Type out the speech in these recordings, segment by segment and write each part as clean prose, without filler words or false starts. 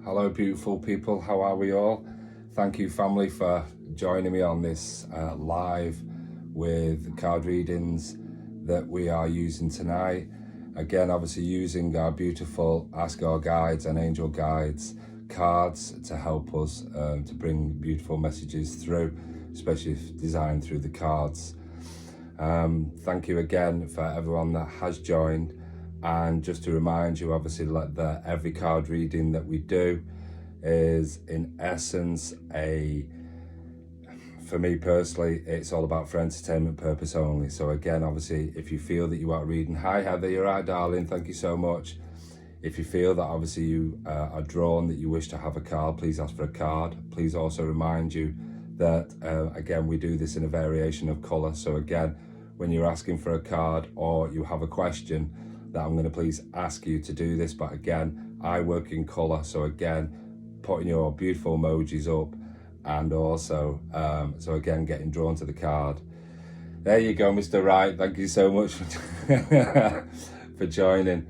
Hello beautiful people, how are we all? Thank you family for joining me on this live with card readings that we are using tonight. Again, obviously using our beautiful Ask Our Guides and Angel Guides cards to help us to bring beautiful messages through, especially if designed through the cards. Thank you again for everyone that has joined. And just to remind you, obviously, that every card reading that we do is in essence for me personally, it's all about for entertainment purpose only. So again, obviously, if you feel that you are reading, hi Heather, you're right darling, thank you so much. If you feel that obviously you are drawn, that you wish to have a card, please ask for a card. Please also remind you that again, we do this in a variation of colour. So again, when you're asking for a card or you have a question, that I'm going to please ask you to do this. But again, I work in colour, so again, putting your beautiful emojis up, and also so again, getting drawn to the card. There you go, Mr. Wright, thank you so much for joining.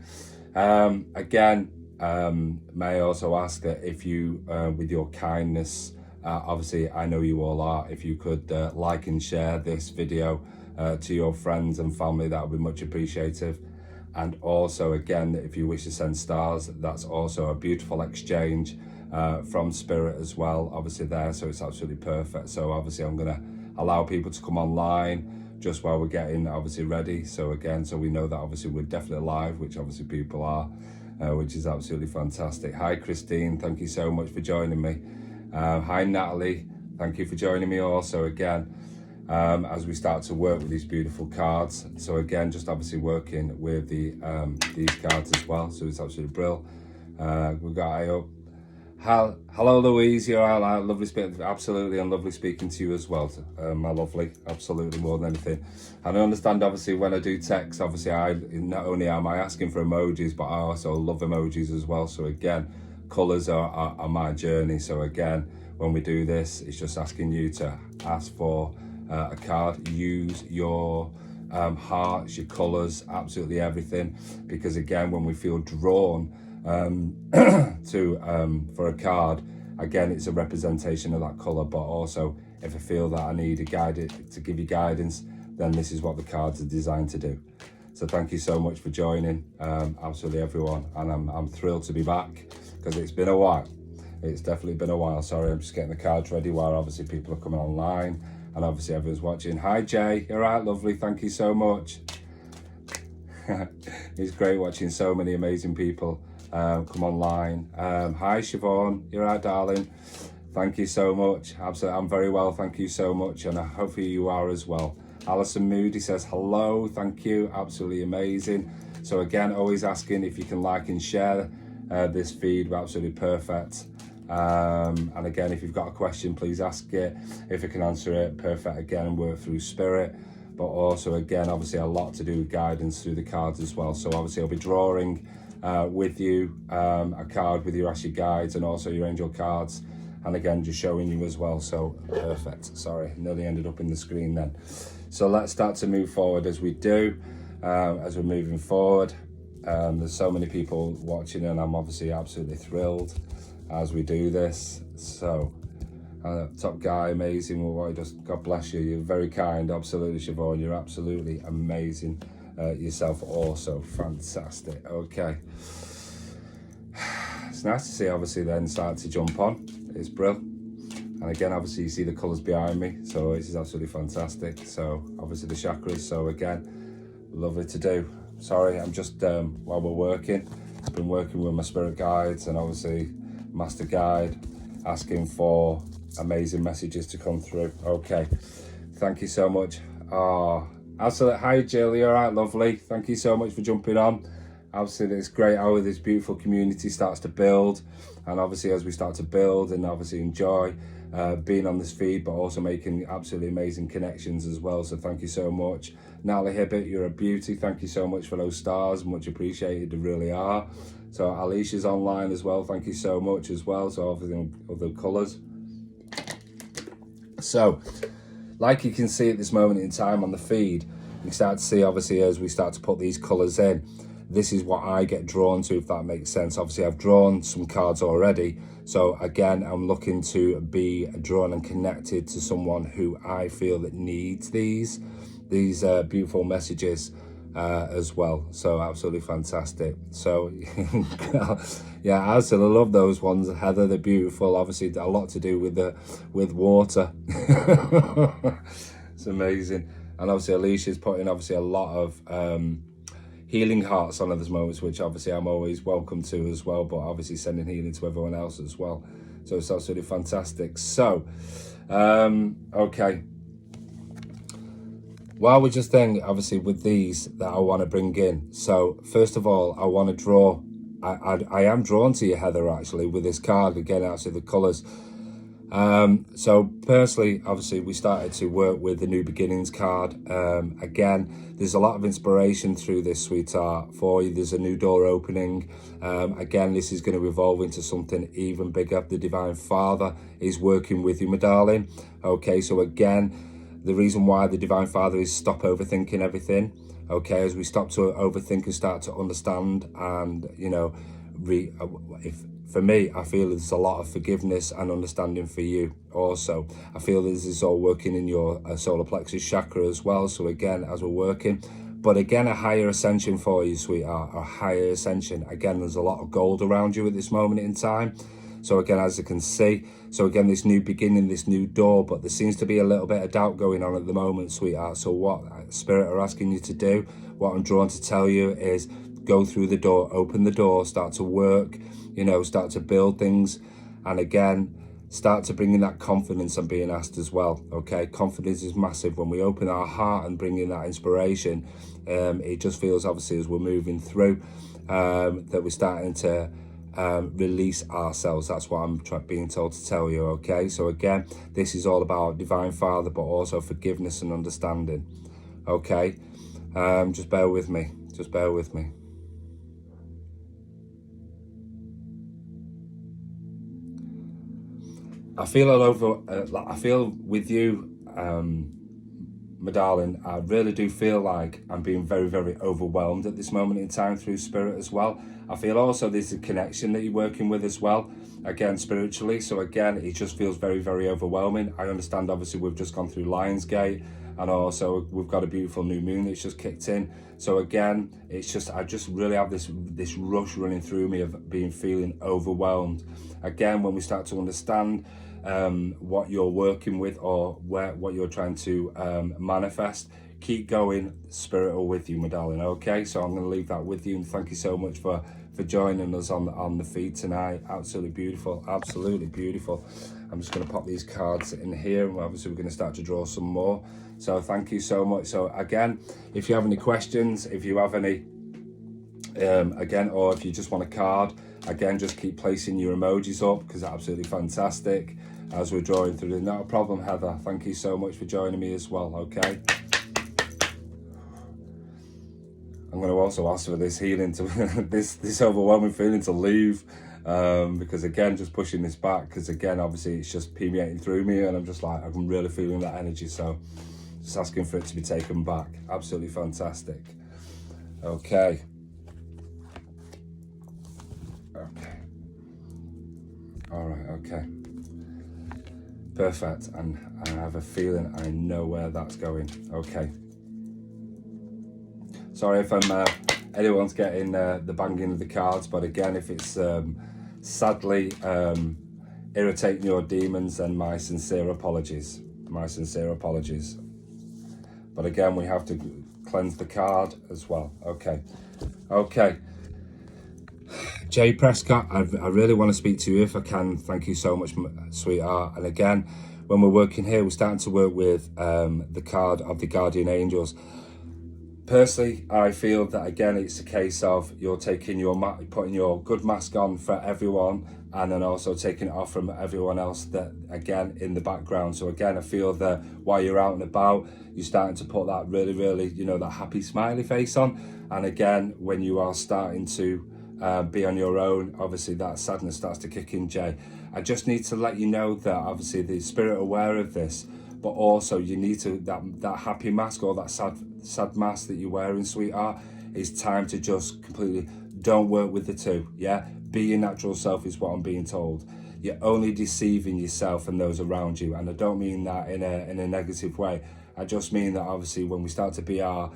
Again, may I also ask that if you with your kindness, obviously I know you all are, if you could like and share this video to your friends and family, that would be much appreciated. And also again, if you wish to send stars, that's also a beautiful exchange from Spirit as well, obviously there, so it's absolutely perfect. So obviously I'm going to allow people to come online just while we're getting obviously ready. So again, so we know that obviously we're definitely live, which obviously people are, which is absolutely fantastic. Hi Christine, thank you so much for joining me. Hi Natalie, thank you for joining me also again. As we start to work with these beautiful cards. So again, just obviously working with the these cards as well, so it's absolutely brilliant. We've got I up. Hello Louise, you're all right, lovely speaking, absolutely, and lovely speaking to you as well, my lovely, absolutely, more than anything. And I understand obviously when I do text, obviously I not only am I asking for emojis, but I also love emojis as well. So again, colours are my journey. So again, when we do this, it's just asking you to ask for a card, use your hearts, your colours, absolutely everything, because again, when we feel drawn for a card, again, it's a representation of that colour. But also, if I feel that I need a guide to give you guidance, then this is what the cards are designed to do. So thank you so much for joining, absolutely everyone, and I'm thrilled to be back, because it's been a while. It's definitely been a while. Sorry, I'm just getting the cards ready while obviously people are coming online. And obviously everyone's watching. Hi Jay, you're right, lovely, thank you so much. It's great watching so many amazing people come online. Hi Siobhan, you're right darling, thank you so much. Absolutely, I'm very well, thank you so much, and hopefully you are as well. Alison Moody says hello, thank you, absolutely amazing. So again, always asking if you can like and share this feed, absolutely perfect. And again, if you've got a question, please ask it. If I can answer it, perfect, again, and work through Spirit. But also again, obviously a lot to do with guidance through the cards as well. So obviously I'll be drawing with you a card with your Ask Your Guides and also your angel cards, and again just showing you as well. So perfect, sorry, nearly ended up in the screen then. So let's start to move forward as we do, as we're moving forward. There's so many people watching, and I'm obviously absolutely thrilled as we do this. So top guy, amazing, well, just God bless you, you're very kind, absolutely Siobhan, you're absolutely amazing yourself also, fantastic. Okay, it's nice to see obviously then start to jump on, it's brilliant. And again, obviously you see the colours behind me, so this is absolutely fantastic. So obviously the chakras, so again, lovely to do. Sorry, I'm just while we're working, I've been working with my spirit guides and obviously master guide, asking for amazing messages to come through. Okay, thank you so much. Absolutely. Hi Jill, you're right, lovely, thank you so much for jumping on. Obviously it's great how this beautiful community starts to build, and obviously as we start to build and obviously enjoy being on this feed, but also making absolutely amazing connections as well. So thank you so much. Natalie Hibbert, you're a beauty, thank you so much for those stars, much appreciated, they really are. So Alicia's online as well, thank you so much as well. So obviously other colours. So like you can see at this moment in time on the feed, you start to see obviously as we start to put these colours in, this is what I get drawn to, if that makes sense. Obviously, I've drawn some cards already. So again, I'm looking to be drawn and connected to someone who I feel that needs these beautiful messages as well. So absolutely fantastic. So yeah, I absolutely love those ones, Heather. They're beautiful. Obviously, a lot to do with water. It's amazing. And obviously, Alicia's putting obviously a lot of healing hearts on at this moment, which obviously I'm always welcome to as well, but obviously sending healing to everyone else as well. So it's absolutely fantastic. So okay, while we're just then obviously with these that I want to bring in, so first of all I want to draw, I am drawn to you, Heather, actually, with this card again, actually the colours. So personally, obviously, we started to work with the New Beginnings card. Again, there's a lot of inspiration through this, sweetheart, for you. There's a new door opening. Again, this is going to evolve into something even bigger. The Divine Father is working with you, my darling. Okay, so again, the reason why the Divine Father is stop overthinking everything. Okay, as we stop to overthink and start to understand, and you know, for me, I feel there's a lot of forgiveness and understanding for you also. I feel this is all working in your solar plexus chakra as well. So again, as we're working, but again, a higher ascension for you, sweetheart, a higher ascension. Again, there's a lot of gold around you at this moment in time. So again, as you can see, so again, this new beginning, this new door, but there seems to be a little bit of doubt going on at the moment, sweetheart. So what Spirit are asking you to do, what I'm drawn to tell you is go through the door, open the door, start to work, you know, start to build things. And again, start to bring in that confidence I'm being asked as well. Okay, confidence is massive. When we open our heart and bring in that inspiration, it just feels, obviously, as we're moving through, that we're starting to release ourselves. That's what I'm being told to tell you. Okay, so again, this is all about Divine Father, but also forgiveness and understanding. Okay, just bear with me, just bear with me. I feel all over, I feel with you, my darling, I really do feel like I'm being very, very overwhelmed at this moment in time through Spirit as well. I feel also there's a connection that you're working with as well, again, spiritually. So again, it just feels very, very overwhelming. I understand, obviously, we've just gone through Lionsgate, and also we've got a beautiful new moon that's just kicked in. So again, it's just, I just really have this rush running through me of feeling overwhelmed. Again, when we start to understand what you're working with, or what you're trying to manifest, keep going. Spirit are with you, my darling. Okay, so I'm going to leave that with you, and thank you so much for joining us on the feed tonight. Absolutely beautiful, absolutely beautiful. I'm just going to pop these cards in here, and obviously we're going to start to draw some more. So thank you so much. So again, if you have any questions, if you have any again, or if you just want a card, again, just keep placing your emojis up, because that's absolutely fantastic as we're drawing through. Not a problem, Heather. Thank you so much for joining me as well. Okay, I'm going to also ask for this healing to this overwhelming feeling to leave, because again, just pushing this back, because again, obviously it's just permeating through me, and I'm just like, I'm really feeling that energy. So just asking for it to be taken back. Absolutely fantastic. Okay. Okay. All right. Okay. Perfect. And I have a feeling I know where that's going. Okay. Sorry if anyone's getting the banging of the cards, but again, if it's sadly irritating your demons, then my sincere apologies. My sincere apologies. But again, we have to cleanse the card as well. Okay. Okay. Jay Prescott, I really want to speak to you if I can. Thank you so much, sweetheart. And again, when we're working here, we're starting to work with the card of the Guardian Angels. Personally, I feel that again, it's a case of you're taking putting your good mask on for everyone, and then also taking it off from everyone else that again in the background. So again, I feel that while you're out and about, you're starting to put that really, really, you know, that happy smiley face on. And again, when you are starting to be on your own, obviously that sadness starts to kick in, Jay. I just need to let you know that obviously the Spirit are aware of this, but also you need to, that happy mask or that sad mask that you're wearing, sweetheart, it's time to just completely don't work with the two. Yeah, be your natural self is what I'm being told. You're only deceiving yourself and those around you, and I don't mean that in a negative way. I just mean that obviously when we start to be our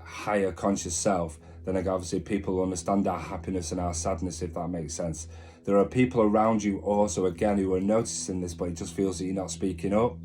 higher conscious self, then obviously people understand our happiness and our sadness, if that makes sense. There are people around you also, again, who are noticing this, but it just feels that you're not speaking up.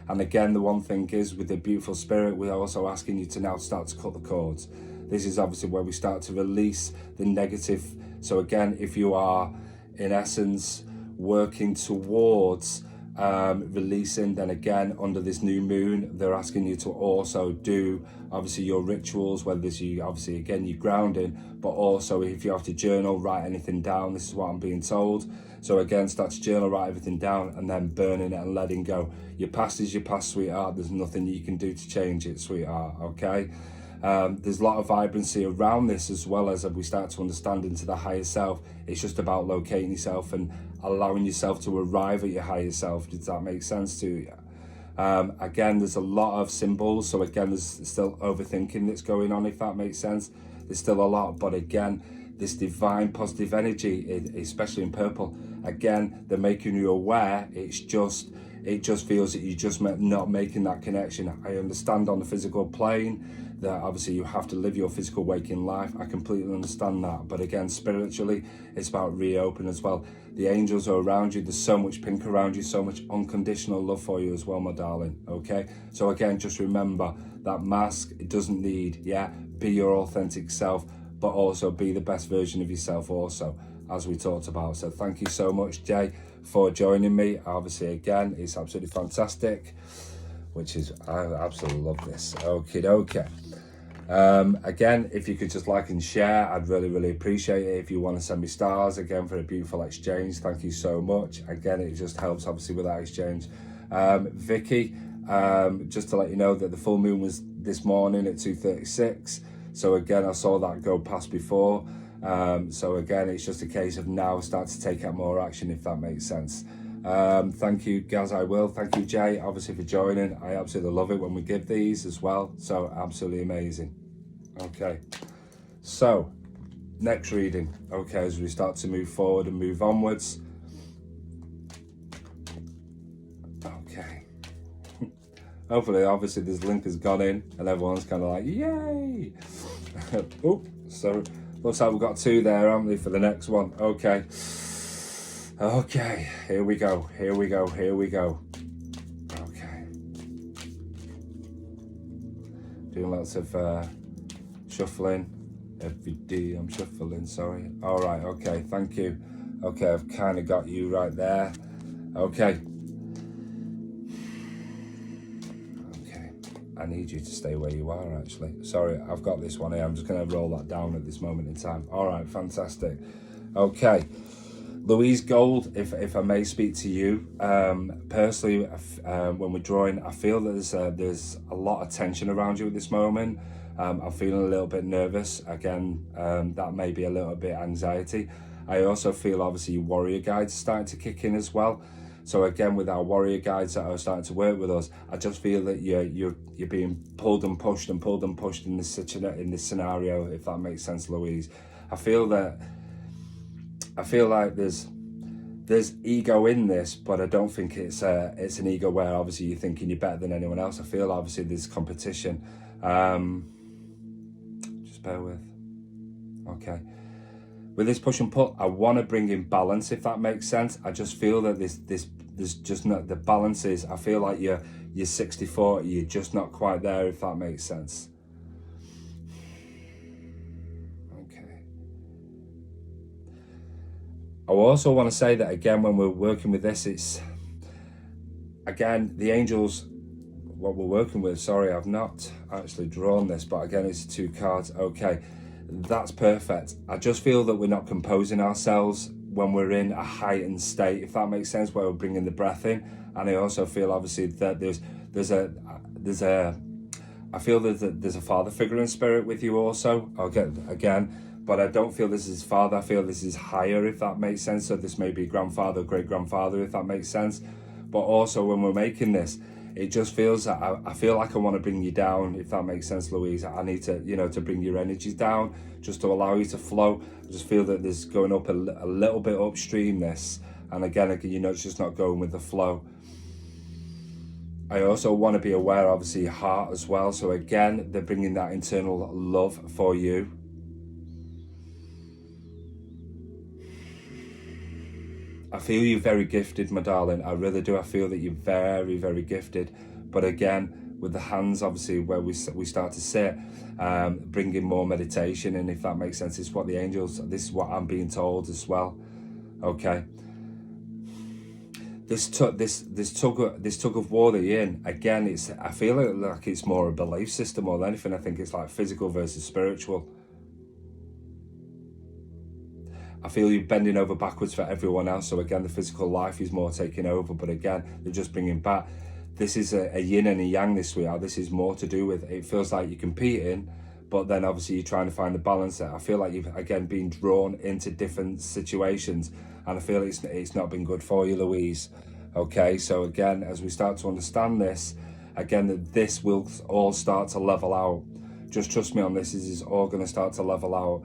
And again, the one thing is, with the beautiful spirit, we're also asking you to now start to cut the cords. This is obviously where we start to release the negative. So again, if you are, in essence, working towards releasing, then again, under this new moon, they're asking you to also do obviously your rituals, whether it's you obviously again your grounding, but also if you have to journal, write anything down. This is what I'm being told. So again, start to journal, write everything down, and then burning it and letting go. Your past is your past, sweetheart. There's nothing you can do to change it, sweetheart. Okay. There's a lot of vibrancy around this, as well as we start to understand into the higher self. It's just about locating yourself and allowing yourself to arrive at your higher self. Does that make sense to you? Again, there's a lot of symbols, so again, there's still overthinking that's going on, if that makes sense. There's still a lot, but again, this divine positive energy, especially in purple, again, they're making you aware. It just feels that you're just not making that connection. I understand on the physical plane that obviously you have to live your physical waking life. I completely understand that. But again, spiritually, it's about reopen as well. The angels are around you. There's so much pink around you, so much unconditional love for you as well, my darling. Okay? So again, just remember that mask, it doesn't need, be your authentic self, but also be the best version of yourself also, as we talked about. So thank you so much, Jay, for joining me. Obviously, again, it's absolutely fantastic, which is, I absolutely love this. Okay. Again, if you could just like and share, I'd really appreciate it. If you want to send me stars again for a beautiful exchange, thank you so much. Again, it just helps obviously with that exchange. Vicky, just to let you know that the full moon was this morning at 2:36. So again, I saw that go past before. So again, it's just a case of now start to take out more action, if that makes sense. Thank you, Gaz, I will. Thank you, Jay, obviously, for joining. I absolutely love it when we give these as well. So absolutely amazing. Okay. So next reading. Okay, as we start to move forward and move onwards. Okay. Hopefully, obviously, this link has gone in and everyone's kind of like, yay. Oh, so looks like we've got two there, haven't we, for the next one? Okay. Okay, here we go. Okay. Doing lots of shuffling. Every day I'm shuffling, sorry. All right, okay, thank you. Okay, I've kind of got you right there. Okay. I need you to stay where you are, actually. Sorry, I've got this one here. I'm just going to roll that down at this moment in time. All right, fantastic. Okay. Louise Gold, if I may speak to you, personally, when we're drawing, I feel that there's a lot of tension around you at this moment. I'm feeling a little bit nervous. Again, that may be a little bit anxiety. I also feel obviously your warrior guides are starting to kick in as well. So again, with our warrior guides that are starting to work with us, I just feel that you're being pulled and pushed in this scenario, if that makes sense, Louise. I feel like there's ego in this, but I don't think it's an ego where obviously you're thinking you're better than anyone else. I feel obviously there's competition. Just bear with. Okay. With this push and pull, I want to bring in balance, if that makes sense. I just feel that there's just not the balances. I feel like you're 60-40, you're just not quite there, if that makes sense. Okay. I also want to say that again, when we're working with this, it's again the angels. What we're working with. Sorry, I've not actually drawn this, but again, it's 2 cards. Okay. That's perfect. I just feel that we're not composing ourselves when we're in a heightened state, if that makes sense, where we're bringing the breath in. And I also feel obviously that there's a father figure in spirit with you also. Again, but I don't feel this is father. I feel this is higher, if that makes sense. So this may be grandfather, great grandfather, if that makes sense. But also when we're making this, it just feels that I feel like I want to bring you down, if that makes sense, Louise. I need to, to bring your energies down, just to allow you to flow. I just feel that there's going up a little bit upstream, this, and again, it's just not going with the flow. I also want to be aware, obviously, your heart as well. So again, they're bringing that internal love for you. I feel you're very gifted, my darling. I really do. I feel that you're very, very gifted. But again, with the hands, obviously, where we start to sit, bringing more meditation, and if that makes sense, it's what the angels, this is what I'm being told as well. Okay. This tug of war that you're in, again, I feel like it's more a belief system more than anything. I think it's like physical versus spiritual. I feel you're bending over backwards for everyone else. So again, the physical life is more taking over, but again, they're just bringing back. This is a yin and a yang, this week. This is more to do with, it feels like you're competing, but then obviously you're trying to find the balance there. I feel like you've, again, been drawn into different situations, and I feel it's not been good for you, Louise. Okay, so again, as we start to understand this, again, that this will all start to level out. Just trust me on this, is all going to start to level out.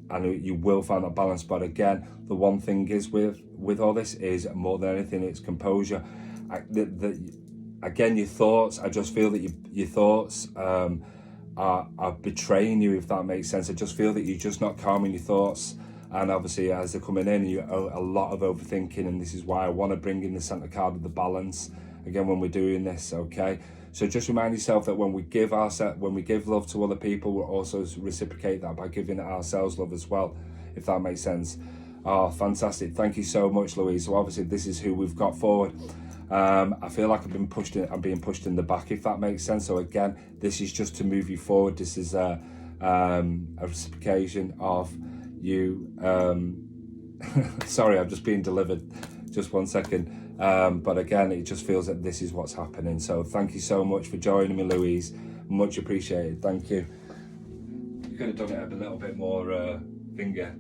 And you will find that balance. But again, the one thing is with all this is, more than anything, it's composure. Again, your thoughts, I just feel that your thoughts are betraying you, if that makes sense. I just feel that you're just not calming your thoughts, and obviously as they're coming in, you a lot of overthinking, and this is why I want to bring in the center card of the balance again when we're doing this. Okay, so just remind yourself that when we give love to other people, we'll also reciprocate that by giving ourselves love as well, if that makes sense. Oh, fantastic. Thank you so much, Louise. So obviously this is who we've got forward. I feel like I'm being pushed in the back, if that makes sense. So again, this is just to move you forward. This is a reciprocation of you. Sorry, I'm just being delivered. Just 1 second. But again, it just feels that this is what's happening. So thank you so much for joining me, Louise. Much appreciated. Thank you. You could have done it a little bit more finger.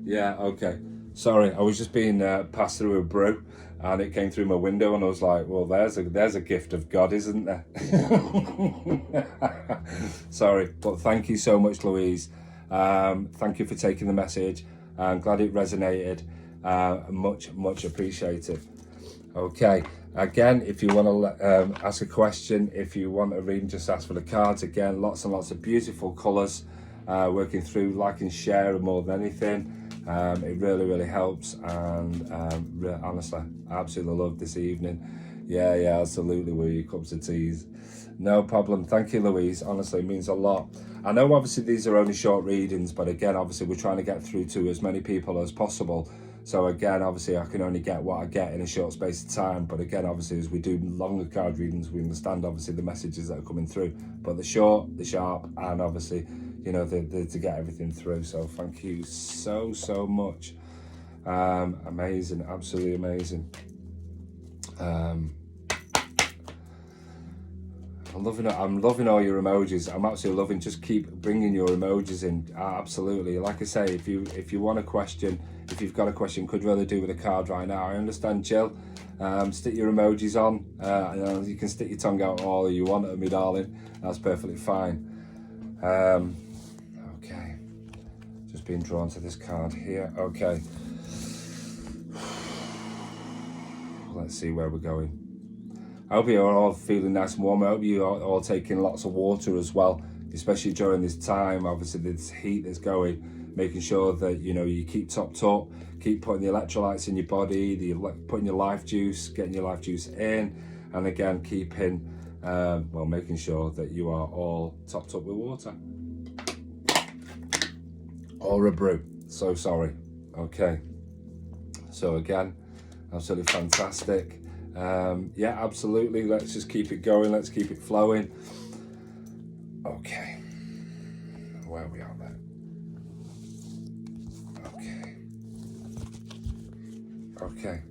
Yeah, okay. Sorry, I was just being passed through a brew, and it came through my window, and I was like, well, there's a gift of God, isn't there? Sorry, but thank you so much, Louise. Thank you for taking the message. I'm glad it resonated. Much appreciated. Okay, again, if you want to ask a question, if you want a reading, just ask for the cards. Again, lots and lots of beautiful colours, working through, like and share more than anything. It really helps, and honestly, I absolutely love this evening. Yeah, absolutely, with your cups of teas. No problem. Thank you, Louise. Honestly, it means a lot. I know obviously these are only short readings, but again, obviously we're trying to get through to as many people as possible. So again, obviously I can only get what I get in a short space of time. But again, obviously as we do longer card readings, we understand obviously the messages that are coming through. But the short, the sharp, and obviously, to get everything through. So thank you so much. Amazing, absolutely amazing. I'm loving all your emojis. I'm absolutely loving. Just keep bringing your emojis in. Absolutely. Like I say, if you want a question, if you've got a question, could really do with a card right now. I understand, Jill. Stick your emojis on. You can stick your tongue out all you want at me, darling. That's perfectly fine. Okay. Just being drawn to this card here. Okay. Let's see where we're going. I hope you're all feeling nice and warm. I hope you're all taking lots of water as well, especially during this time. Obviously, this heat that's going, making sure that you keep topped up, keep putting the electrolytes in your body, putting your life juice, getting your life juice in, and again keeping, making sure that you are all topped up with water or a brew. So sorry. Okay. So again, absolutely fantastic. Yeah, absolutely. Let's just keep it going. Let's keep it flowing. Okay. Where are we at then? Okay.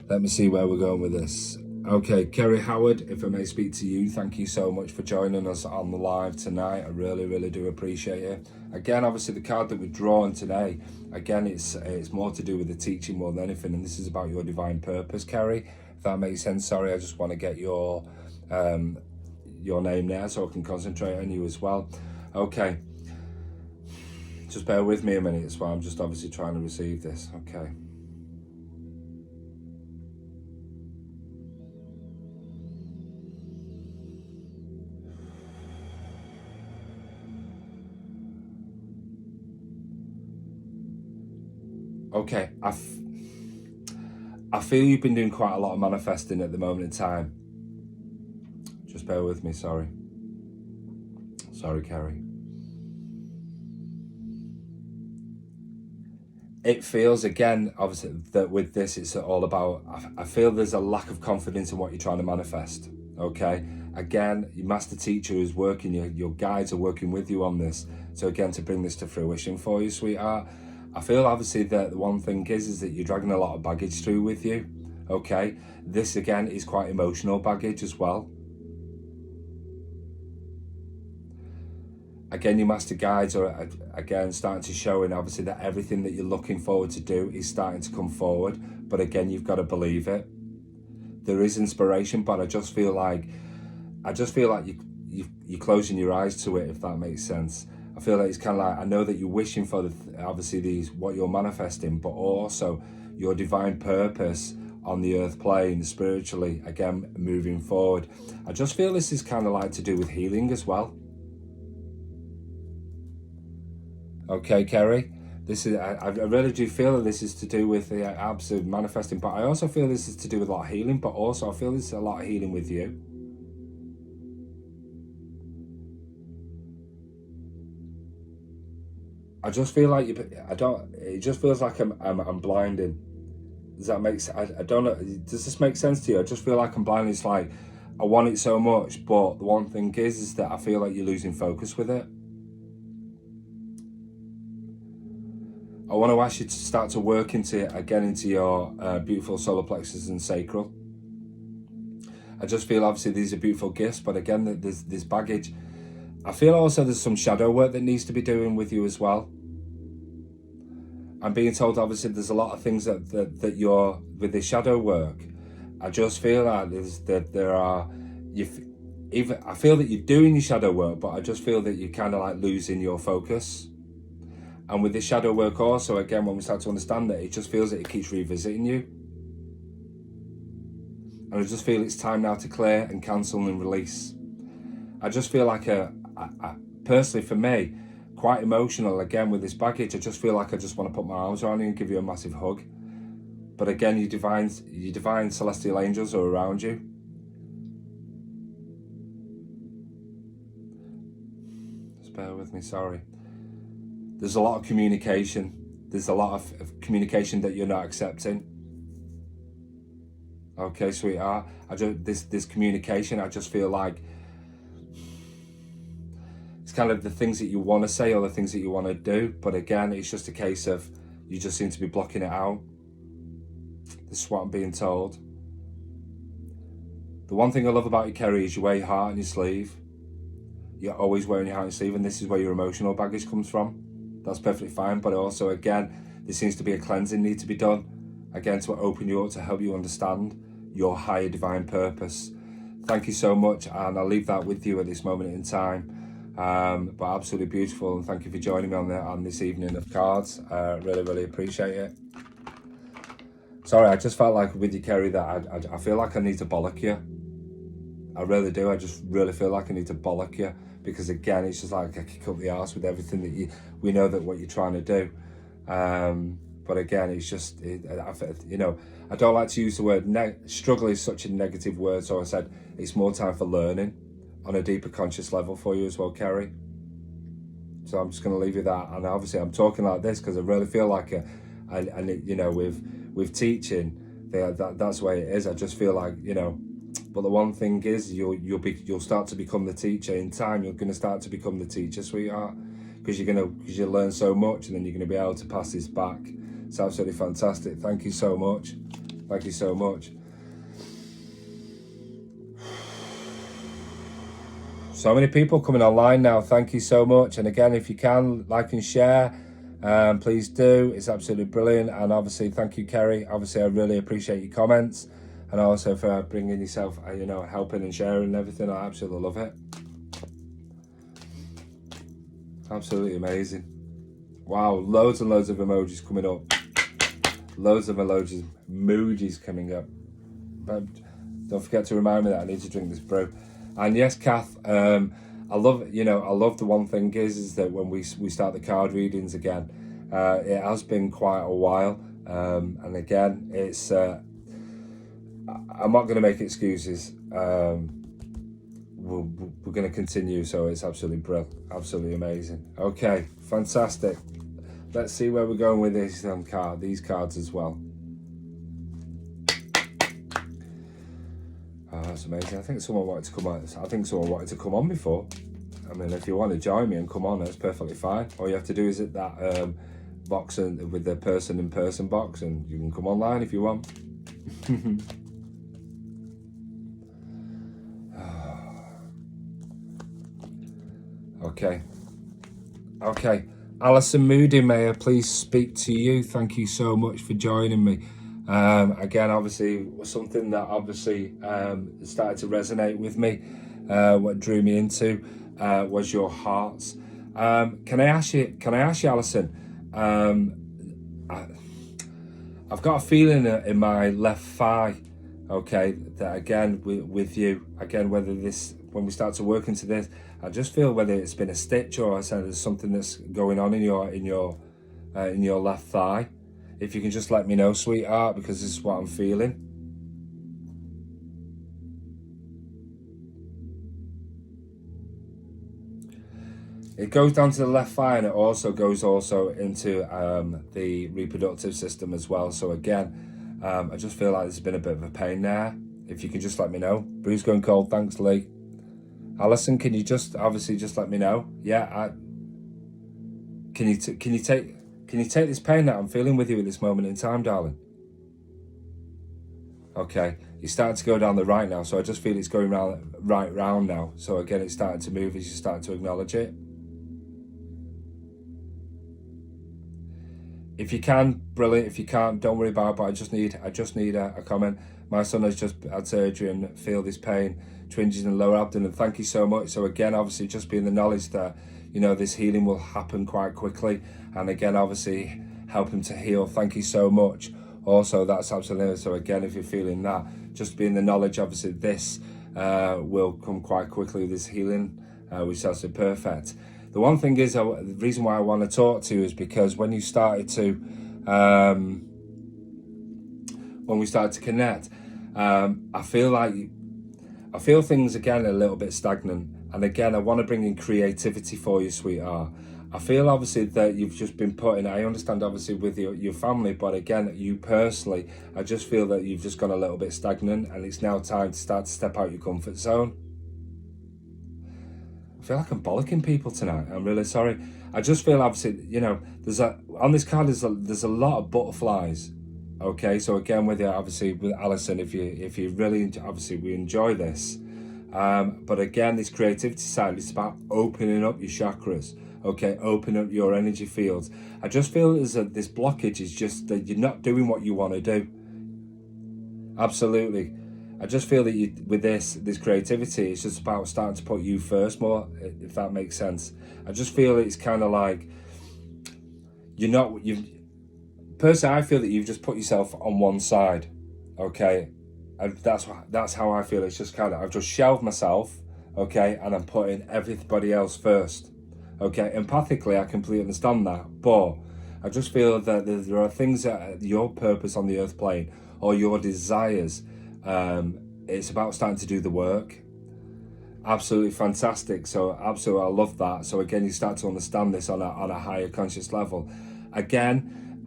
Let me see where we're going with this. Okay, Kerry Howard, if I may speak to you, thank you so much for joining us on the live tonight. I really do appreciate it. Again, obviously the card that we've drawn today, again, it's more to do with the teaching more than anything, and this is about your divine purpose, Kerry. if that makes sense. Sorry, I just want to get your name there so I can concentrate on you as well. Okay, just bear with me a minute as well. I'm just obviously trying to receive this. Okay. Okay, I feel you've been doing quite a lot of manifesting at the moment in time. Just bear with me, sorry. Sorry, Kerry. It feels, again, obviously, that with this, it's all about, I feel there's a lack of confidence in what you're trying to manifest, okay? Again, your master teacher is working, your guides are working with you on this. So again, to bring this to fruition for you, sweetheart, I feel obviously that the one thing is that you're dragging a lot of baggage through with you, okay? This, again, is quite emotional baggage as well. Again, your master guides are, again, starting to show, and obviously that everything that you're looking forward to do is starting to come forward. But again, you've got to believe it. There is inspiration, but I just feel like you're closing your eyes to it, if that makes sense. I feel like it's kind of like, I know that you're wishing for obviously what you're manifesting, but also your divine purpose on the earth plane, spiritually, again, moving forward. I just feel this is kind of like to do with healing as well. Okay, Kerry, this is, I really do feel that this is to do with the absolute manifesting, but I also feel this is to do with a lot of healing, but also I feel this is a lot of healing with you. I just feel like it just feels like I'm blinding. Does that make sense? I don't know, does this make sense to you? I just feel like I'm blinding. It's like, I want it so much, but the one thing is that I feel like you're losing focus with it. I want to ask you to start to work into your beautiful solar plexus and sacral. I just feel obviously these are beautiful gifts, but again, there's baggage. I feel also there's some shadow work that needs to be doing with you as well. I'm being told obviously there's a lot of things that you're with the shadow work. I just feel like I feel that you're doing your shadow work, but I just feel that you're kind of like losing your focus. And with this shadow work also, again, when we start to understand that, it just feels that it keeps revisiting you. And I just feel it's time now to clear and cancel and release. I just feel like personally for me, quite emotional again with this baggage. I just feel like I just want to put my arms around you and give you a massive hug. But again, your divine celestial angels are around you. Just bear with me, sorry. There's a lot of communication. There's a lot of communication that you're not accepting. Okay, sweetheart. This communication, I just feel like it's kind of the things that you want to say or the things that you want to do. But again, it's just a case of you just seem to be blocking it out. This is what I'm being told. The one thing I love about you, Kerry, is you wear your heart on your sleeve. You're always wearing your heart on your sleeve, and this is where your emotional baggage comes from. That's perfectly fine, but also, again, there seems to be a cleansing need to be done, again, to open you up, to help you understand your higher divine purpose. Thank you so much, and I'll leave that with you at this moment in time. But absolutely beautiful, and thank you for joining me on this evening of cards. Really, really appreciate it. Sorry, I just felt like with you, Kerry, that I feel like I need to bollock you. I really do. I just really feel like I need to bollock you, because again, it's just like I kick up the arse with everything that we know that what you're trying to do. But again, it's just, I don't like to use the word struggle is such a negative word. So I said, it's more time for learning on a deeper conscious level for you as well, Kerry. So I'm just going to leave you that. And obviously I'm talking like this because I really feel like, with teaching, that's the way it is. I just feel like, but the one thing is you'll start to become the teacher in time. You're going to start to become the teacher, sweetheart, because you learn so much, and then you're going to be able to pass this back. It's absolutely fantastic. Thank you so much. Thank you so much. So many people coming online now. Thank you so much. And again, if you can, like and share, please do. It's absolutely brilliant. And obviously, thank you, Kerry. Obviously, I really appreciate your comments. and also for bringing yourself, you know, helping and sharing and everything. I absolutely love it. Absolutely amazing. Wow, loads and loads of emojis coming up. Loads of emojis coming up. But don't forget to remind me that I need to drink this brew. And yes, Kath, I love, you know, I love the one thing is that when we start the card readings again, it has been quite a while. And again, it's, I'm not going to make excuses. We're going to continue, so it's absolutely brilliant, absolutely amazing. Okay, fantastic. Let's see where we're going with this these cards as well. Oh, that's amazing. I think someone wanted to come on. I think someone wanted to come on before. I mean, if you want to join me and come on, that's perfectly fine. All you have to do is hit that box with the person-in-person box, and you can come online if you want. Okay. Alison Moody, may I please speak to you? Thank you so much for joining me. Again, obviously, something that obviously started to resonate with me. What drew me into was your hearts. Can I ask you, Alison? I've got a feeling in my left thigh. Okay, that again with you again, when we start to work into this, I just feel whether it's been a stitch or I said there's something that's going on in your left thigh. If you can just let me know, sweetheart, because this is what I'm feeling. It goes down to the left thigh, and it also goes into the reproductive system as well. So again, I just feel like there's been a bit of a pain there. If you can just let me know. Brew's going cold. Thanks, Lee. Alison, can you just let me know? Yeah. Can you take this pain that I'm feeling with you at this moment in time, darling? Okay, you're starting to go down the right now, so I just feel it's going right round now. So again, it's starting to move as you start to acknowledge it. If you can, brilliant. If you can't, don't worry about it. But I just need a comment. My son has just had surgery and feel this pain, twinges in the lower abdomen. Thank you so much. So again, obviously, just being the knowledge that, you know, this healing will happen quite quickly, and again, obviously, help him to heal. Thank you so much. Also, that's absolutely. So again, if you're feeling that, just being the knowledge, obviously, this will come quite quickly. This healing, which is absolutely perfect. The one thing is, the reason why I want to talk to you is because when we started to connect, I feel things again a little bit stagnant, and again I want to bring in creativity for you, sweetheart. I feel obviously that you've just been putting, I understand obviously with your family, but again, you personally, I just feel that you've just gone a little bit stagnant, and it's now time to start to step out your comfort zone. I feel like I'm bollocking people tonight. I'm really sorry. I just feel obviously, you know, on this card there's a lot of butterflies. Okay, so again with Alison, if you really obviously we enjoy this, but again this creativity side, it's about opening up your chakras. Okay, open up your energy fields. I just feel as that this blockage is just that you're not doing what you want to do. Absolutely. I just feel that with this creativity, it's just about starting to put you first more, if that makes sense. I just feel it's kind of like personally, I feel that you've just put yourself on one side. Okay, that's how I feel. It's just kind of I've just shelved myself. Okay, and I'm putting everybody else first. Okay, empathically, I completely understand that, but I just feel that there are things that your purpose on the earth plane or your desires. It's about starting to do the work. Absolutely fantastic. So absolutely, I love that. So again, you start to understand this on a higher conscious level. Again,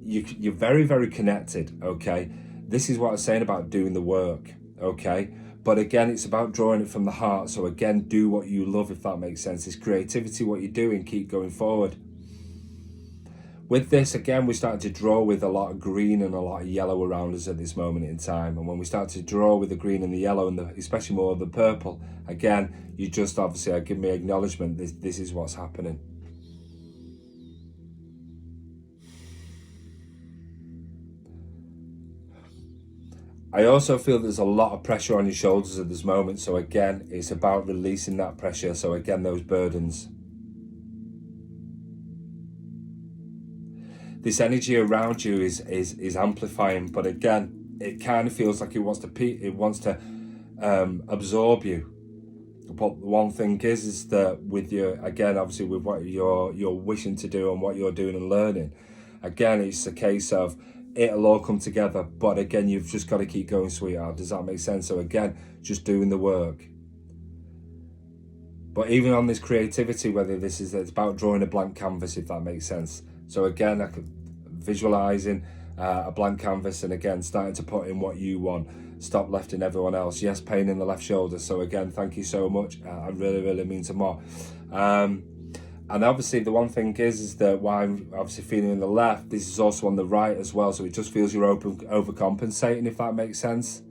you're very, very connected. Okay, this is what I was saying about doing the work. Okay, but again, it's about drawing it from the heart. So again, do what you love, if that makes sense. It's creativity, what you're doing, keep going forward. With this, again, we're starting to draw with a lot of green and a lot of yellow around us at this moment in time. And when we start to draw with the green and the yellow and especially more of the purple, again, you just obviously give me acknowledgement. This is what's happening. I also feel there's a lot of pressure on your shoulders at this moment. So again, it's about releasing that pressure. So again, those burdens. This energy around you is amplifying, but again, it kind of feels like it wants to absorb you. But one thing is that with your, again, obviously with what you're wishing to do and what you're doing and learning, again, it's a case of it'll all come together. But again, you've just got to keep going, sweetheart. Does that make sense? So again, just doing the work. But even on this creativity, whether it's about drawing a blank canvas, if that makes sense. So again, I could visualizing a blank canvas, and again, starting to put in what you want. Stop lifting everyone else. Yes, pain in the left shoulder. So again, thank you so much. I really mean to more. And obviously the one thing is that why I'm obviously feeling in the left, this is also on the right as well. So it just feels you're overcompensating, if that makes sense.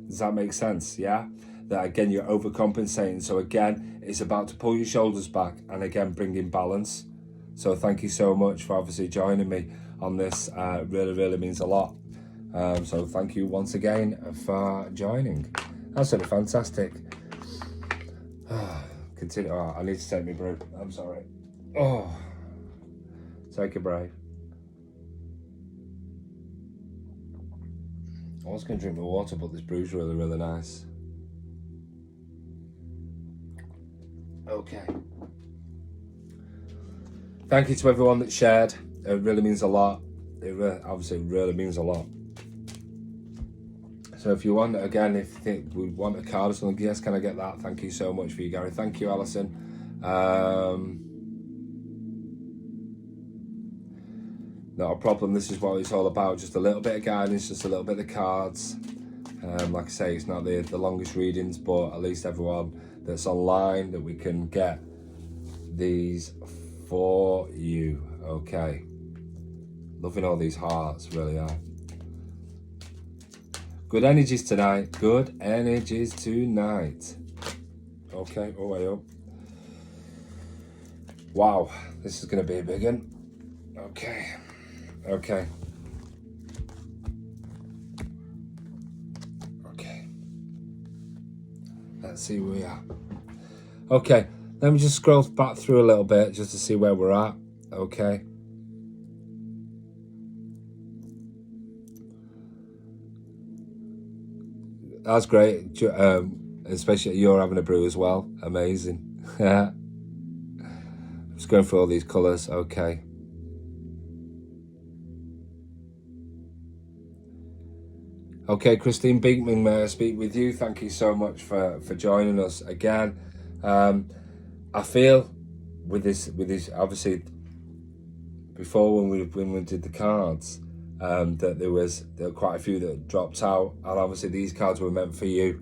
Does that make sense? Yeah. That again, you're overcompensating. So again, it's about to pull your shoulders back and again, bring in balance. So thank you so much for obviously joining me on this. Really means a lot. So thank you once again for joining. That's really fantastic. Continue. Oh, I need to take my brew. I'm sorry. Oh, take a break. I was going to drink my water, but this brew's really nice. Okay. Thank you to everyone that shared. It really means a lot. It obviously really means a lot. So if you want, again, if you think we want a card or something, yes, can I get that? Thank you so much for you, Gary. Thank you, Alison. Not a problem. This is what it's all about. Just a little bit of guidance, just a little bit of cards. Like I say, it's not the longest readings, but at least everyone that's online, that we can get these for you. Okay. Loving all these hearts, really are. Good energies tonight. Good energies tonight. Okay, oh, way up. Wow, this is going to be a big one. Okay. Okay. Okay. Let's see where we are. Okay, let me just scroll back through a little bit just to see where we're at. Okay. That's great, especially you're having a brew as well. Amazing. Just going through all these colours. Okay. Okay, Christine Beekman, may I speak with you? Thank you so much for joining us again. I feel with this obviously before when we did the cards, that there were quite a few that dropped out, and obviously these cards were meant for you,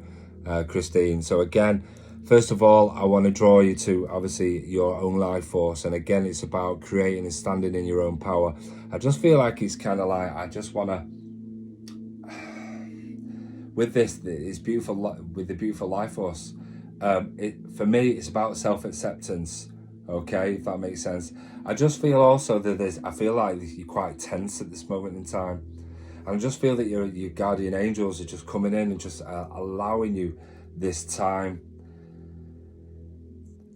Christine. So again, first of all, I want to draw you to obviously your own life force, and again, it's about creating and standing in your own power. I just feel like it's kind of like I just want to, with this, it's beautiful with the beautiful life force. For me, it's about self-acceptance. Okay, if that makes sense. I just feel also that I feel like you're quite tense at this moment in time. I just feel that your guardian angels are just coming in and just allowing you this time.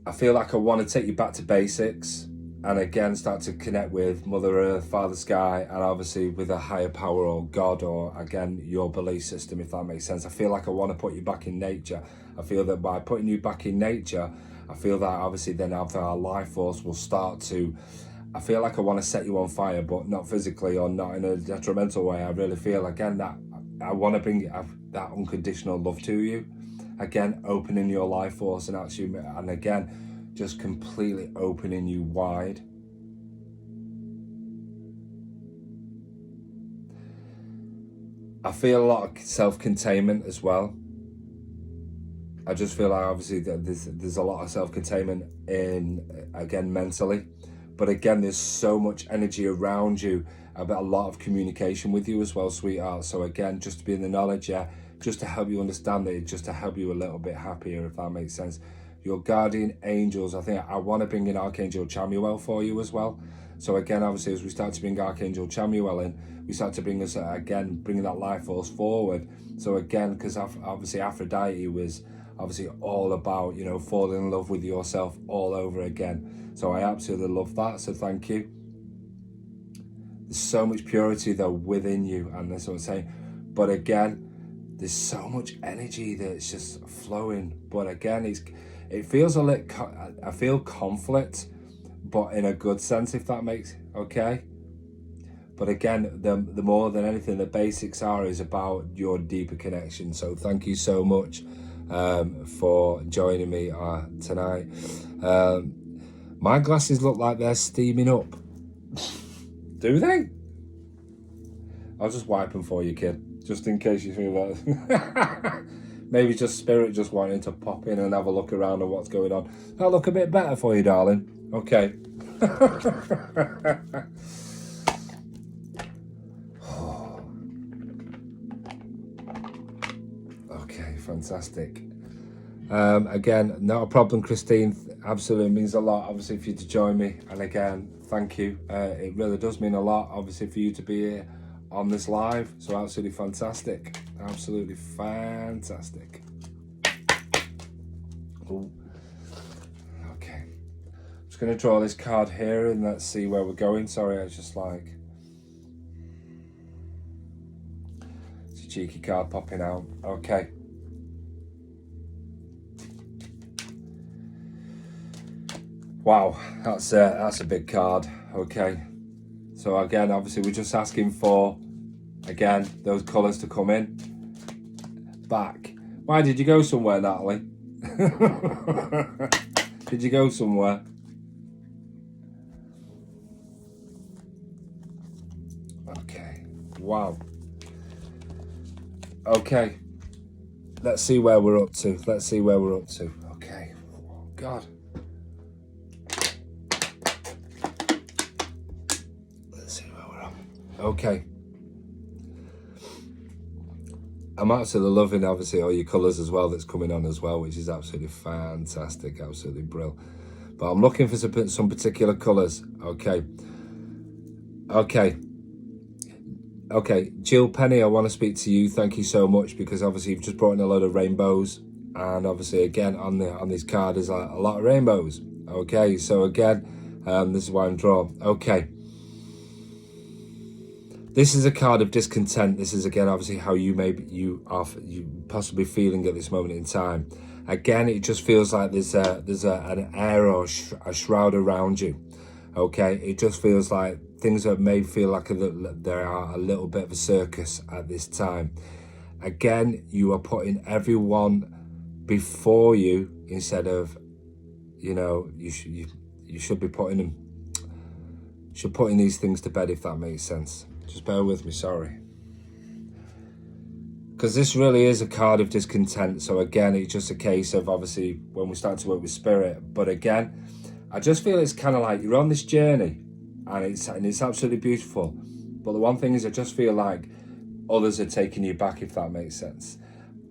I feel like I want to take you back to basics and again start to connect with Mother Earth, Father Sky, and obviously with a higher power or God, or again your belief system, if that makes sense. I feel like I want to put you back in nature. I feel that by putting you back in nature, I feel that obviously then after our life force will start to, I feel like I want to set you on fire, but not physically or not in a detrimental way. I really feel again that I want to bring that unconditional love to you. Again, opening your life force and actually, and again, just completely opening you wide. I feel a lot of self-containment as well. I just feel like obviously that there's a lot of self-containment in, again, mentally. But again, there's so much energy around you, about a lot of communication with you as well, sweetheart. So again, just to be in the knowledge, yeah, just to help you understand it, just to help you a little bit happier, if that makes sense. your guardian angels. I think I want to bring in Archangel Chamuel for you as well. So again, obviously, as we start to bring Archangel Chamuel in, we start to bring us, again, bringing that life force forward. So again, because obviously Aphrodite was obviously all about, you know, falling in love with yourself all over again. So I absolutely love that. So thank you. There's so much purity though within you, and that's what I'm saying. But again, there's so much energy that's just flowing. But again, it feels a little, I feel conflict, but in a good sense, if that makes, okay? But again, the more than anything, the basics is about your deeper connection. So thank you so much for joining me tonight. My glasses look like they're steaming up. Do they? I'll just wipe them for you, kid, just in case you feel that. Maybe just spirit just wanting to pop in and have a look around at what's going on. That'll look a bit better for you, darling. Okay. Okay, fantastic. Again, not a problem, Christine. Absolutely means a lot, obviously, for you to join me. And again, thank you. It really does mean a lot, obviously, for you to be here on this live. So absolutely fantastic. Absolutely fantastic. Ooh. Okay. I'm just going to draw this card here and let's see where we're going. Sorry, I was just like... It's a cheeky card popping out. Okay. Wow, that's a big card. Okay, so again, obviously we're just asking for, again, those colours to come in. Back. Why did you go somewhere, Natalie? Did you go somewhere? Okay, wow. Okay, let's see where we're up to. Let's see where we're up to. Okay, oh, God. Okay. I'm absolutely loving, obviously, all your colours as well that's coming on as well, which is absolutely fantastic, absolutely brilliant. But I'm looking for some particular colours. Okay. Okay. Okay. Jill Penny, I want to speak to you. Thank you so much, because obviously you've just brought in a load of rainbows. And obviously, again, on this card is a lot of rainbows. Okay. So again, this is why I'm drawn. Okay. This is a card of discontent. This is, again, obviously how you possibly feeling at this moment in time. Again, it just feels like there's an air or a shroud around you. Okay, it just feels like things that may feel like there are a little bit of a circus at this time. Again, you are putting everyone before you instead of, you know, you should be putting these things to bed, if that makes sense. Just bear with me, sorry. Because this really is a card of discontent. So again, it's just a case of, obviously, when we start to work with spirit. But again, I just feel it's kind of like you're on this journey and it's absolutely beautiful. But the one thing is, I just feel like others are taking you back, if that makes sense.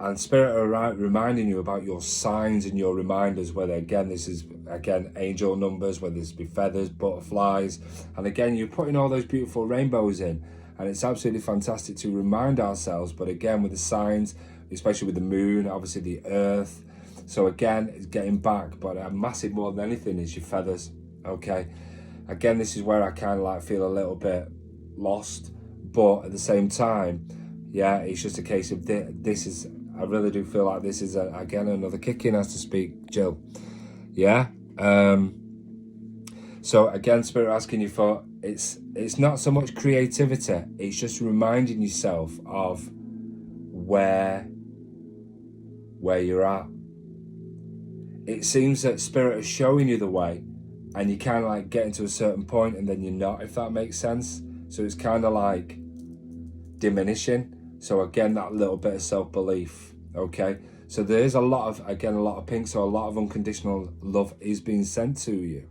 And spirit are reminding you about your signs and your reminders, whether, again, this is, again, angel numbers, whether this be feathers, butterflies. And again, you're putting all those beautiful rainbows in. And it's absolutely fantastic to remind ourselves. But again, with the signs, especially with the moon, obviously the earth. So again, it's getting back. But a massive, more than anything, is your feathers. Okay. Again, this is where I kind of like feel a little bit lost. But at the same time, yeah, it's just a case of this is... I really do feel like this is, again, another kick-in, as to speak, Jill. Yeah? So, again, Spirit asking you for, it's not so much creativity, it's just reminding yourself of where you're at. It seems that Spirit is showing you the way, and you kind of like getting to a certain point, and then you're not, if that makes sense. So it's kind of like diminishing. So again, that little bit of self-belief, okay? So there is a lot of pink, so a lot of unconditional love is being sent to you.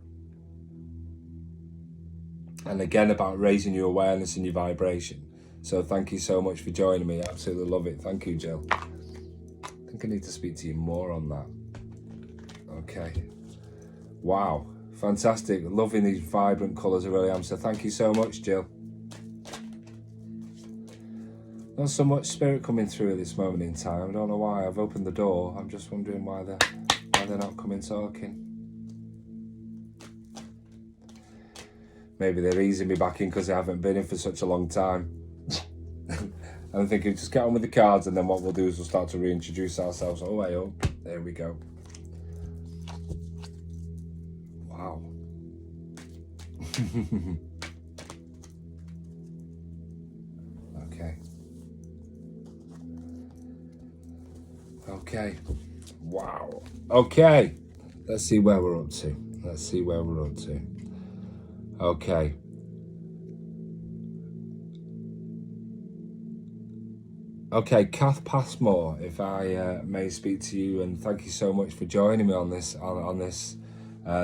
And again, about raising your awareness and your vibration. So thank you so much for joining me. I absolutely love it. Thank you, Jill. I think I need to speak to you more on that. Okay. Wow. Fantastic. Loving these vibrant colours, I really am. So thank you so much, Jill. Not so much spirit coming through at this moment in time. I don't know why. I've opened the door. I'm just wondering why they're not coming talking. Maybe they're easing me back in because I haven't been in for such a long time. I'm thinking, just get on with the cards, and then what we'll do is we'll start to reintroduce ourselves. Oh, hey, oh, there we go. Wow. Okay. Okay. Wow. Okay. Let's see where we're up to. Okay. Okay, Kath Passmore, if I may speak to you, and thank you so much for joining me on this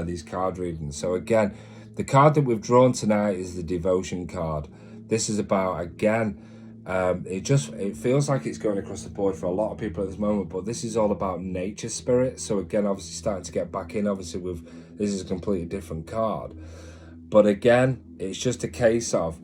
these card readings. So again, the card that we've drawn tonight is the devotion card. This is about, again, it feels like it's going across the board for a lot of people at this moment, but this is all about nature spirit. So again, obviously starting to get back in, obviously this is a completely different card. But again, it's just a case of,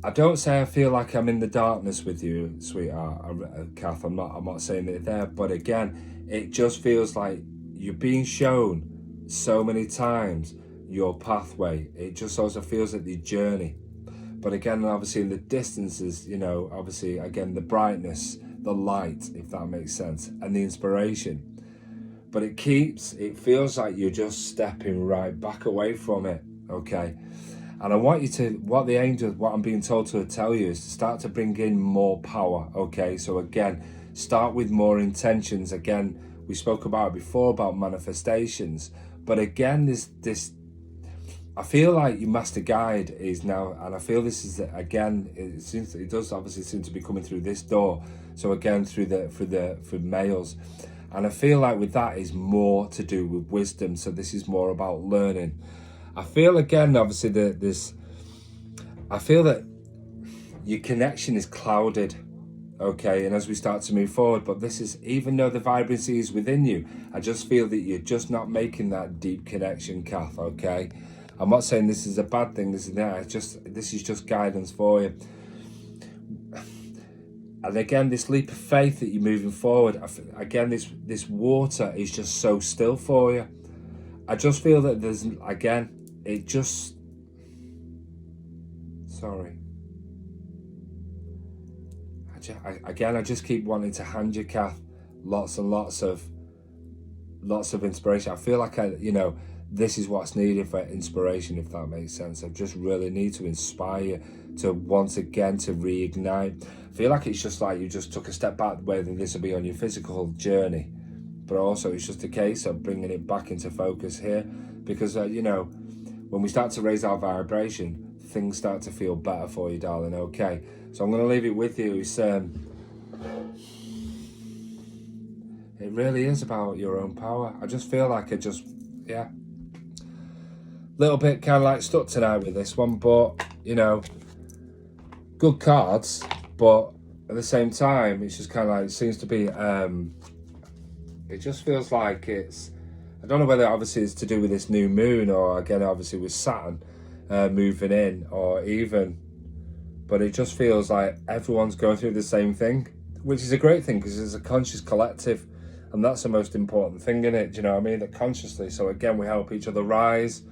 I don't say I feel like I'm in the darkness with you, sweetheart, Kath. I'm not saying it there, but again, it just feels like you're being shown so many times your pathway. It just also feels like the journey. But again, obviously in the distances, you know, obviously again the brightness, the light, if that makes sense, and the inspiration. But it feels like you're just stepping right back away from it, okay? And I want you to, what I'm being told to tell you is to start to bring in more power, okay? So again, start with more intentions. Again, we spoke about it before, about manifestations. But again, this I feel like your master guide is now, and I feel this is, again, it does obviously seem to be coming through this door. So again, for males. And I feel like with that is more to do with wisdom. So this is more about learning. I feel again, obviously, I feel that your connection is clouded, okay? And as we start to move forward, but this is, even though the vibrancy is within you, I just feel that you're just not making that deep connection, Kath, okay? I'm not saying this is a bad thing, this is just guidance for you. And again, this leap of faith that you're moving forward, again, this water is just so still for you. I just feel that there's, again, it just, sorry. I just keep wanting to hand you, Kath, lots and lots of inspiration. I feel like this is what's needed for inspiration, if that makes sense. I just really need to inspire you to once again to reignite. I feel like it's just like you just took a step back, whether this will be on your physical journey, but also it's just a case of bringing it back into focus here, because when we start to raise our vibration, things start to feel better for you, darling, okay? So I'm going to leave it with you. It really is about your own power. I just feel like little bit kind of like stuck tonight with this one, but good cards, but at the same time it's just kind of like, it seems to be it just feels like it's, I don't know whether obviously it's to do with this new moon, or again obviously with Saturn moving in, or even, but it just feels like everyone's going through the same thing, which is a great thing, because it's a conscious collective, and that's the most important thing in it, do you know what I mean? That consciously, so again, we help each other rise,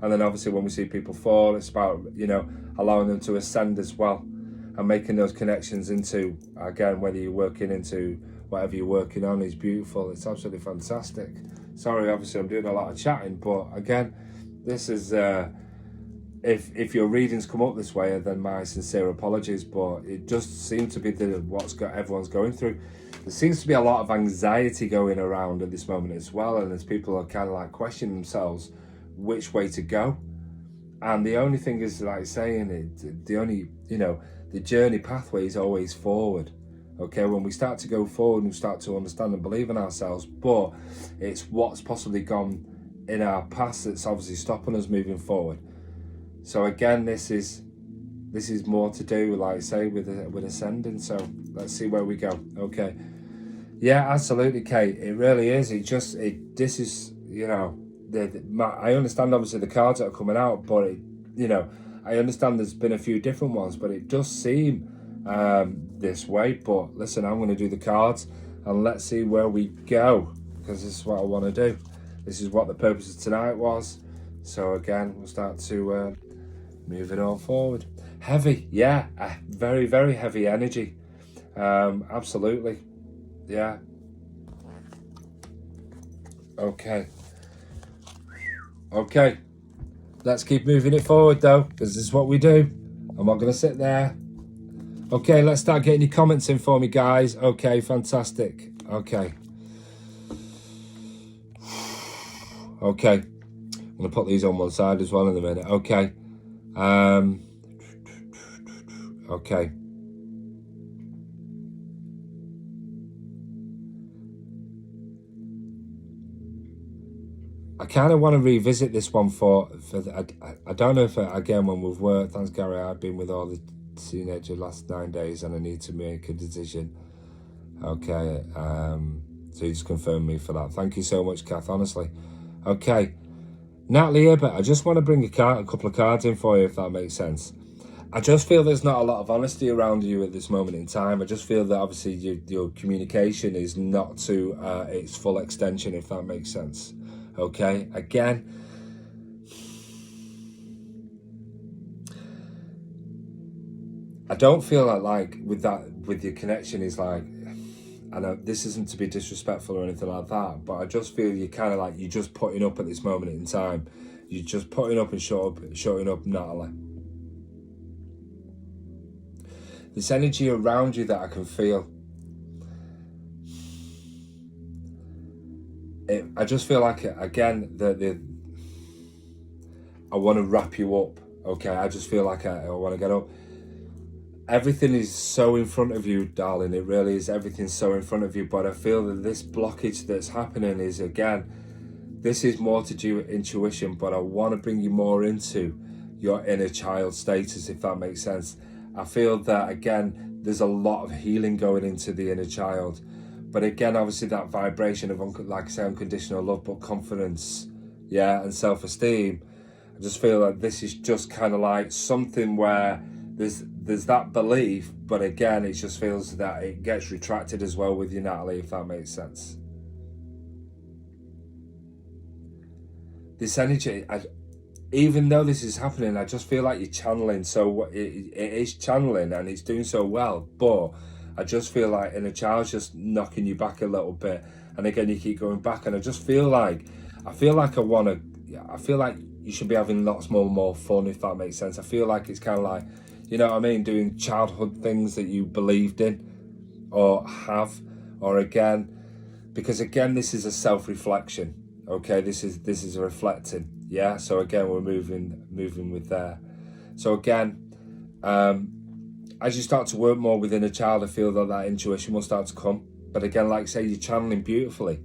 and then obviously when we see people fall, it's about, allowing them to ascend as well, and making those connections into, again, whether you're working into whatever you're working on is beautiful. It's absolutely fantastic. Sorry, obviously I'm doing a lot of chatting, but again, this is, if your readings come up this way, then my sincere apologies, but it just seems to be everyone's going through. There seems to be a lot of anxiety going around at this moment as well, and as people are kind of like questioning themselves which way to go. And the only thing is, like saying it, the journey pathway is always forward. Okay, when we start to go forward, we start to understand and believe in ourselves, but it's what's possibly gone in our past that's obviously stopping us moving forward. So again, this is more to do, like I say, with ascending. So let's see where we go. Okay. Yeah, absolutely, Kate. It really is. This is, you know, I understand obviously the cards that are coming out, but you know, I understand there's been a few different ones, but it does seem this way. But listen, I'm going to do the cards and let's see where we go, because this is what I want to do. This is what the purpose of tonight was. So again, we'll start to move it all forward. Heavy, yeah, very, very heavy energy. Absolutely, yeah. Okay. Okay. Let's keep moving it forward though, because this is what we do. I'm not going to sit there. Okay, let's start getting your comments in for me, guys. Okay, fantastic. Okay. Okay. I'm going to put these on one side as well in a minute. Okay. Okay. I kind of want to revisit this one I don't know if, again, when we've worked, thanks Gary, I've been with all the teenager last 9 days and I need to make a decision. Okay, so you just confirmed me for that. Thank you so much, Kath, honestly. Okay, Natalie Hibbert, I just want to bring a couple of cards in for you, if that makes sense. I just feel there's not a lot of honesty around you at this moment in time. I just feel that obviously your communication is not to its full extension, if that makes sense. Okay, again, I don't feel like with your connection is like, I know this isn't to be disrespectful or anything like that, but I just feel you're kind of like, you're just putting up at this moment in time. You're just putting up and shutting up, Natalie. This energy around you that I can feel. I just feel like, again, I want to wrap you up. Okay, I just feel like I want to get up. Everything is so in front of you, darling. It really is. Everything's so in front of you. But I feel that this blockage that's happening is, again, this is more to do with intuition, but I want to bring you more into your inner child status, if that makes sense. I feel that, again, there's a lot of healing going into the inner child. But again, obviously that vibration of, like I say, unconditional love, but confidence, yeah, and self-esteem. I just feel like this is just kind of like something where there's that belief, but again, it just feels that it gets retracted as well with you, Natalie, if that makes sense. This energy, even though this is happening, I just feel like you're channeling. So it is channeling and it's doing so well, but I just feel like inner child's just knocking you back a little bit, and again you keep going back, and I feel like you should be having lots more fun, if that makes sense. I feel like it's kind of like, you know what I mean, doing childhood things that you believed in or have, or again, because again this is a self-reflection. Okay, this is a reflecting, yeah. So again, we're moving with there. So again, as you start to work more within a child, I feel that intuition will start to come. But again, like I say, you're channeling beautifully,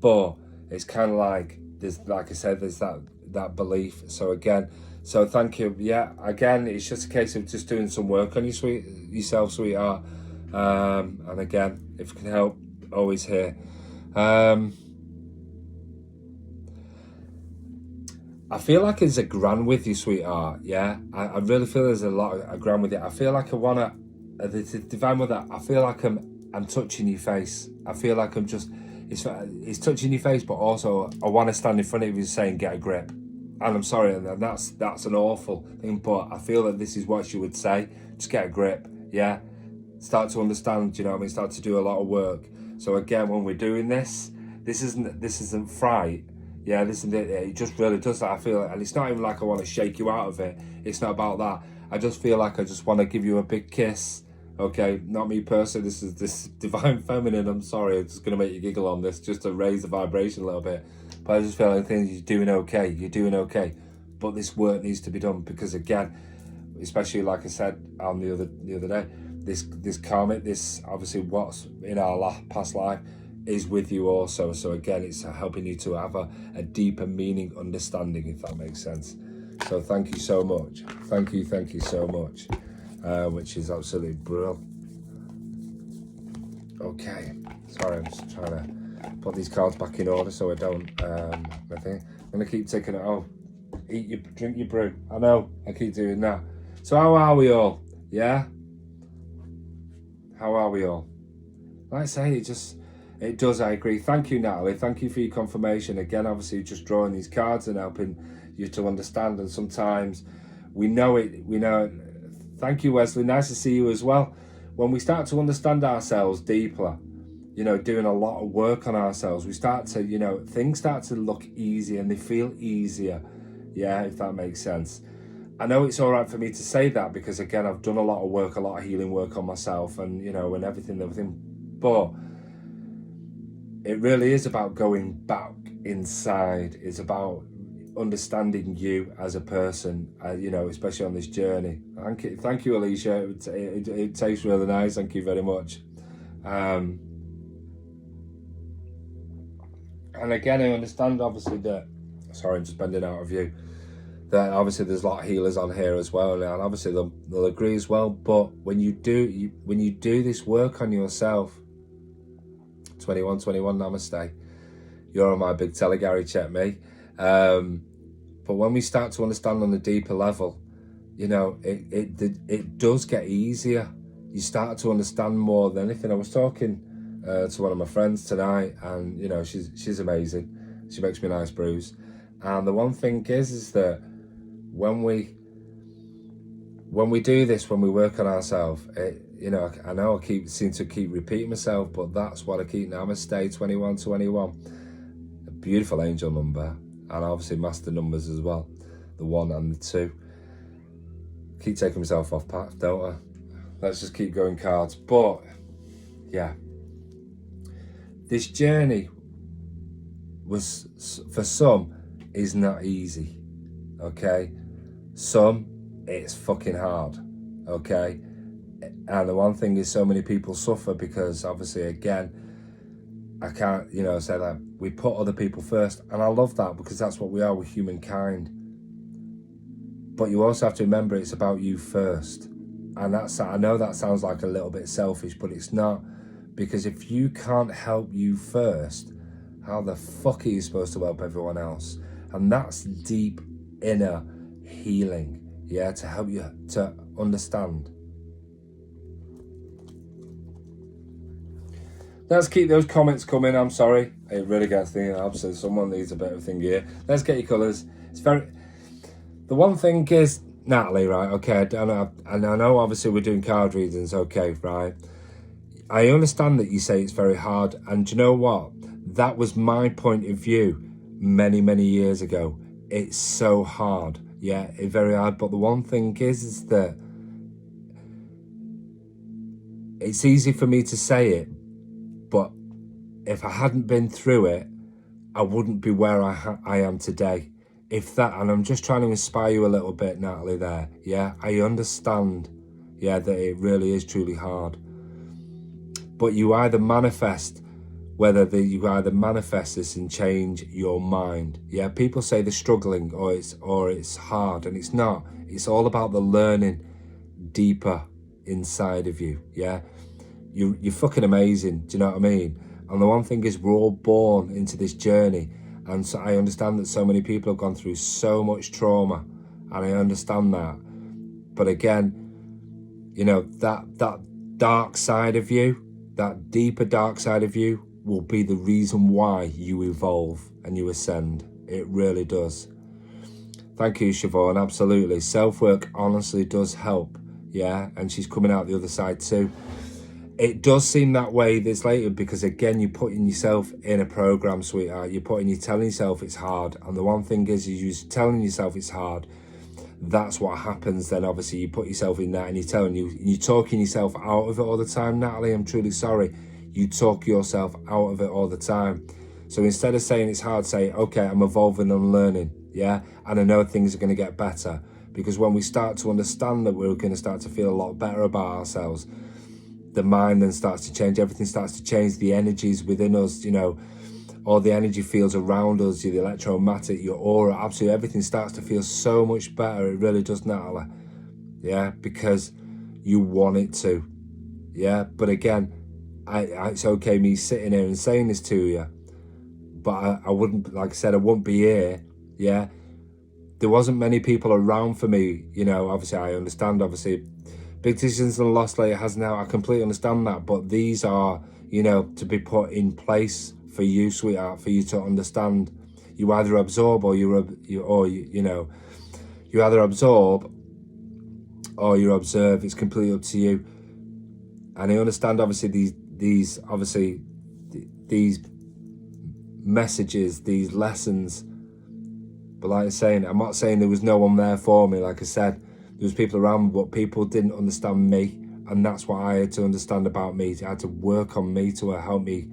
but it's kind of like there's, like I said, there's that belief. So again, so thank you. Yeah, again, it's just a case of just doing some work on yourself, sweetheart. And again, if it can help, always here. I feel like there's a grand with you, sweetheart. Yeah, I really feel there's a grand with you. I feel like I wanna, the Divine Mother. I feel like I'm touching your face. I feel like I'm just, it's touching your face, but also I want to stand in front of you saying, get a grip. And I'm sorry, and that's an awful thing, but I feel that this is what she would say. Just get a grip. Yeah, start to understand. You know what I mean? Start to do a lot of work. So again, when we're doing this isn't fright. Yeah, listen, it just really does that. I feel like, and it's not even like I want to shake you out of it. It's not about that. I just feel like I just want to give you a big kiss. Okay, not me personally. This is this Divine Feminine. I'm sorry, I'm just going to make you giggle on this, just to raise the vibration a little bit. But I just feel like you're doing okay. You're doing okay. But this work needs to be done, because again, especially like I said on the other day, this karmic, this obviously what's in our past life is with you also. So again, it's helping you to have a deeper meaning understanding, if that makes sense. So thank you so much. Thank you so much. Which is absolutely brilliant. Okay, so Sorry, I'm just trying to put these cards back in order so I don't, I think I'm going to keep taking it. Oh, drink your brew. I know, I keep doing that. So how are we all? Yeah? How are we all? Like I say, it does, I agree. Thank you, Natalie. Thank you for your confirmation. Again, obviously, just drawing these cards and helping you to understand. And sometimes we know it. Thank you, Wesley. Nice to see you as well. When we start to understand ourselves deeper, doing a lot of work on ourselves, we start to, things start to look easier and they feel easier. Yeah, if that makes sense. I know it's all right for me to say that because, again, I've done a lot of work, a lot of healing work on myself and, and everything. But it really is about going back inside. It's about understanding you as a person, especially on this journey. Thank you, Alicia. It tastes really nice. Thank you very much. And again, I understand, obviously, that... Sorry, I'm just bending out of view. That obviously there's a lot of healers on here as well, and obviously they'll agree as well. But when you do this work on yourself, 2121 namaste, you're on my big telegary, check me. But when we start to understand on a deeper level, it does get easier. You start to understand more than anything. I was talking to one of my friends tonight, and she's amazing. She makes me nice brews, and the one thing is that when we do this, when we work on ourselves, I know I seem to keep repeating myself, but that's what I keep. Namaste 2121, a beautiful angel number, and obviously master numbers as well, the 1 and the 2. Keep taking myself off path, don't I? Let's just keep going cards. But yeah, this journey was, for some, is not easy. Okay, some it's fucking hard. Okay, and the one thing is, so many people suffer because, obviously, again, I can't say that we put other people first, and I love that because that's what we are with humankind. But you also have to remember it's about you first, and I know that sounds like a little bit selfish, but it's not, because if you can't help you first, how the fuck are you supposed to help everyone else? And that's deep inner healing, yeah, to help you to understand. Let's keep those comments coming. I'm sorry, it really gets thinking. Obviously, someone needs a bit of thing here. Let's get your colours. The one thing is, Natalie, right? Okay, I know. Obviously, we're doing card readings. Okay, right. I understand that you say it's very hard, and do you know what? That was my point of view many, many years ago. It's so hard. Yeah, it's very hard. But the one thing is that it's easy for me to say it, but if I hadn't been through it, I wouldn't be where I am today. If that, and I'm just trying to inspire you a little bit, Natalie, there. Yeah, I understand, yeah, that it really is truly hard. But you either manifest, you either manifest this and change your mind. Yeah, people say they're struggling or it's hard, and it's not. It's all about the learning deeper inside of you. Yeah, you're fucking amazing. Do you know what I mean? And the one thing is, we're all born into this journey, and so I understand that so many people have gone through so much trauma, and I understand that. But again, that dark side of you, that deeper dark side of you, will be the reason why you evolve and you ascend. It really does. Thank you, Siobhan. Absolutely. Self-work honestly does help. Yeah, and she's coming out the other side too. It does seem that way this later because, again, you're putting yourself in a program, sweetheart. You're telling yourself it's hard. And the one thing is you're telling yourself it's hard. That's what happens then. Obviously, you put yourself in that and you're talking yourself out of it all the time. Natalie, I'm truly sorry. You talk yourself out of it all the time. So instead of saying it's hard, say, okay, I'm evolving and learning. Yeah. And I know things are going to get better, because when we start to understand that, we're going to start to feel a lot better about ourselves. The mind then starts to change. Everything starts to change. The energies within us, all the energy fields around us, the electromagnetic, your aura, absolutely everything starts to feel so much better. It really does, Natalie. Yeah, because you want it to. Yeah, but again, it's okay me sitting here and saying this to you, but I wouldn't, like I said, I wouldn't be here. Yeah, there wasn't many people around for me. You know, obviously I understand. Obviously, big decisions and loss like it has now. I completely understand that, but these are, you know, to be put in place for you, sweetheart, for you to understand. You either absorb or you either absorb or you observe. It's completely up to you. And I understand, obviously, these messages, these lessons. But like I'm saying, I'm not saying there was no one there for me. Like I said, there was people around me, but people didn't understand me, and that's what I had to understand about me. I had to work on me to help me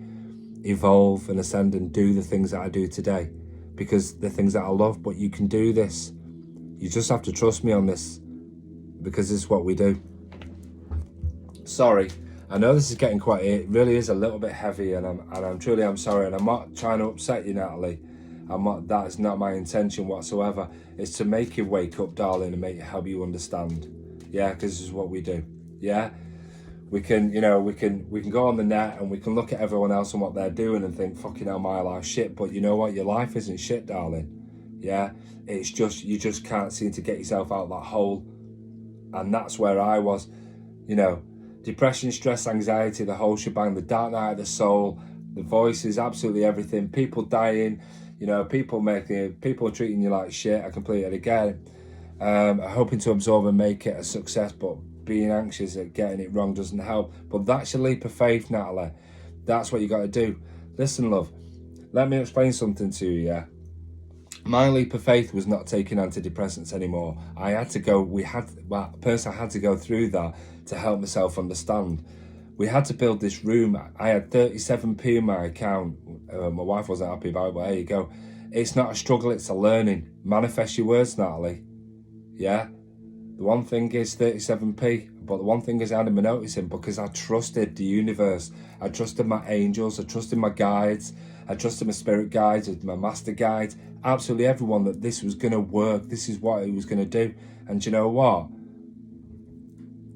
evolve and ascend and do the things that I do today, because the things that I love. But you can do this. You just have to trust me on this, because this is what we do. Sorry, I know this is getting quite, it really is a little bit heavy, and I'm truly sorry, and I'm not trying to upset you, Natalie. That is not my intention whatsoever. It's to make you wake up, darling, and help you understand. Yeah, because this is what we do. Yeah, we can go on the net and we can look at everyone else and what they're doing and think, fucking hell, my life's shit. But you know what? Your life isn't shit, darling. Yeah, it's just, you just can't seem to get yourself out of that hole. And that's where I was. You know, depression, stress, anxiety, the whole shebang, the dark night of the soul, the voices, absolutely everything. People dying, you know, people treating you like shit. I completely get it. Hoping to absorb and make it a success, but being anxious at getting it wrong doesn't help. But that's your leap of faith, Natalie. That's what you got to do. Listen, love, let me explain something to you, yeah? My leap of faith was not taking antidepressants anymore. I had to go through that to help myself understand. We had to build this room. I had 37p in my account. My wife wasn't happy about it, but there you go. It's not a struggle, it's a learning. Manifest your words, Natalie. Yeah? The one thing is 37p, but the one thing is I hadn't been noticing, because I trusted the universe. I trusted my angels, I trusted my guides, I trusted my spirit guides, my master guides, absolutely everyone, that this was going to work. This is what it was going to do. And you know what?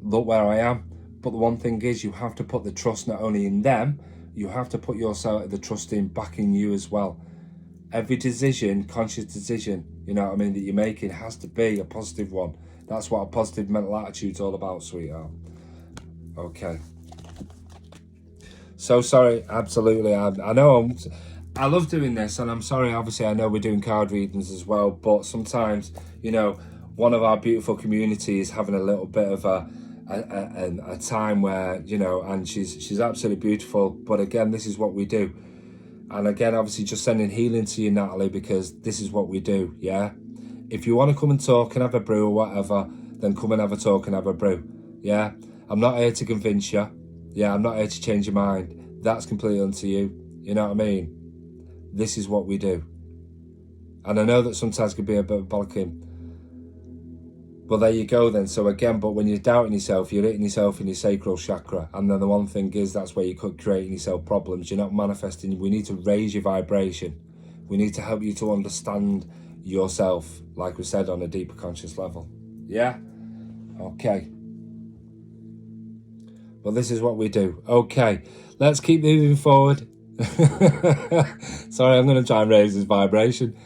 Look where I am. But the one thing is, you have to put the trust not only in them, you have to put yourself, the trust in back in you as well. Every decision, conscious decision, you know what I mean, that you're making has to be a positive one. That's what a positive mental attitude's all about, sweetheart. Okay. So sorry, absolutely. I know I love doing this, and I'm sorry, obviously, I know we're doing card readings as well, but sometimes, you know, one of our beautiful community is having a little bit of a time where, you know, and she's absolutely beautiful, but again, this is what we do. And again, obviously, just sending healing to you, Natalie, because this is what we do. Yeah, if you want to come and talk and have a brew or whatever, then come and have a talk and have a brew. Yeah, I'm not here to convince you. Yeah, I'm not here to change your mind. That's completely up to you. You know what I mean? This is what we do. And I know that sometimes it can be a bit bollocking. But there you go then. So again, but when you're doubting yourself, you're hitting yourself in your sacral chakra. And then the one thing is, that's where you could creating yourself problems. You're not manifesting. We need to raise your vibration. We need to help you to understand yourself, like we said, on a deeper conscious level. Yeah? Okay. But this is what we do. Okay. Let's keep moving forward. Sorry, I'm going to try and raise this vibration.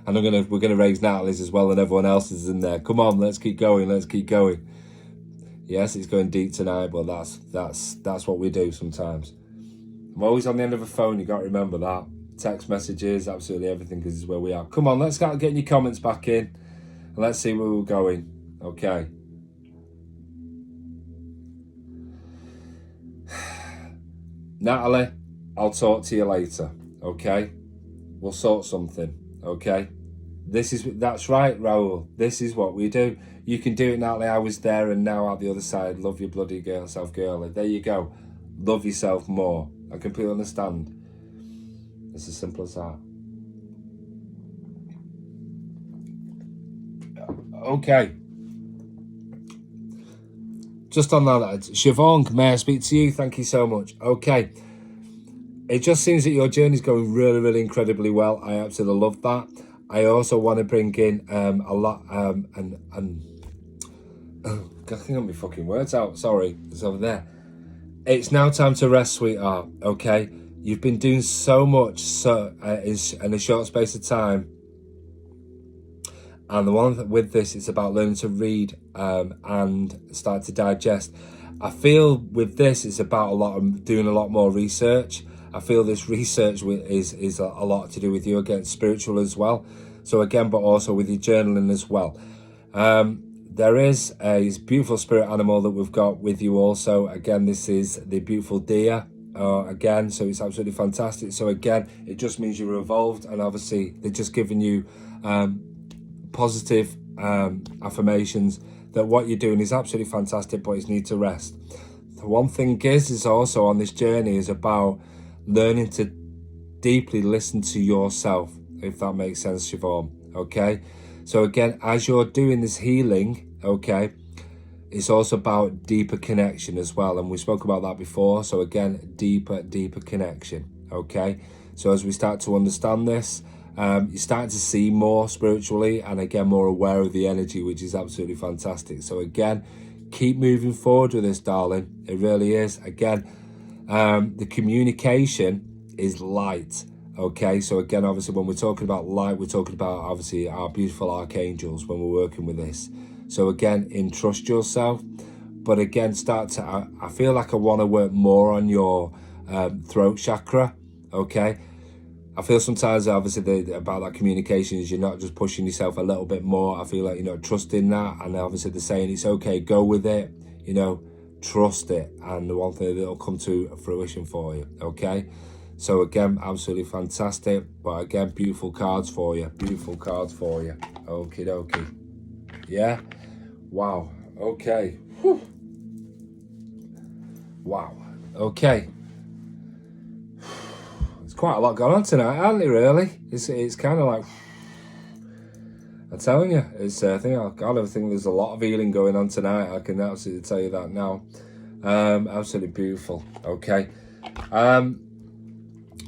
And we're gonna raise Natalie's as well, and everyone else's in there. Come on, let's keep going. Let's keep going. Yes, it's going deep tonight, but that's what we do sometimes. I'm always on the end of a phone. You got to remember that. Text messages, absolutely everything, because this is where we are. Come on, let's start getting your comments back in, and let's see where we're going. Okay. Natalie, I'll talk to you later. Okay, we'll sort something. Okay. That's right, Raoul. This is what we do. You can do it, Natalie. I was there and now out the other side. Love your bloody self, girlie. There you go. Love yourself more. I completely understand. It's as simple as that. Okay. Just on that, Siobhan, may I speak to you? Thank you so much. Okay. It just seems that your journey's going really, really incredibly well. I absolutely love that. I also want to bring in a lot, I can't get my fucking words out. Sorry, it's over there. It's now time to rest, sweetheart. Okay, you've been doing so much in a short space of time. And the one with this, it's about learning to read and start to digest. I feel with this, it's about doing a lot more research. I feel this research is a lot to do with you, again, spiritual as well. So again, but also with your journaling as well. There is a beautiful spirit animal that we've got with you also. Again, this is the beautiful deer. Again, so it's absolutely fantastic. So again, it just means you're evolved, and obviously they're just giving you positive affirmations that what you're doing is absolutely fantastic, but you need to rest. The one thing is also on this journey is about learning to deeply listen to yourself, if that makes sense, Siobhan. Okay, so again, as you're doing this healing, okay, it's also about deeper connection as well, and we spoke about that before. So again, deeper connection. Okay, so as we start to understand this, you start to see more spiritually, and again, more aware of the energy, which is absolutely fantastic. So again, keep moving forward with this, darling. It really is. Again, the communication is light. Okay, so again, obviously, when we're talking about light, we're talking about obviously our beautiful archangels when we're working with this. So again, entrust yourself, but again, I feel like I want to work more on your throat chakra. Okay, I feel sometimes obviously about that communication is you're not just pushing yourself a little bit more. I feel like you're not trusting that, and obviously they're saying it's okay, go with it, trust it, and the one thing that'll come to fruition for you. Okay, so again, absolutely fantastic, but again, beautiful cards for you. Okie dokie. Yeah, wow. Okay. Whew. Wow. Okay. There's quite a lot going on tonight, hasn't it, really? It's kind of like, I'm telling you, I think there's a lot of healing going on tonight. I can absolutely tell you that now. Absolutely beautiful. Okay.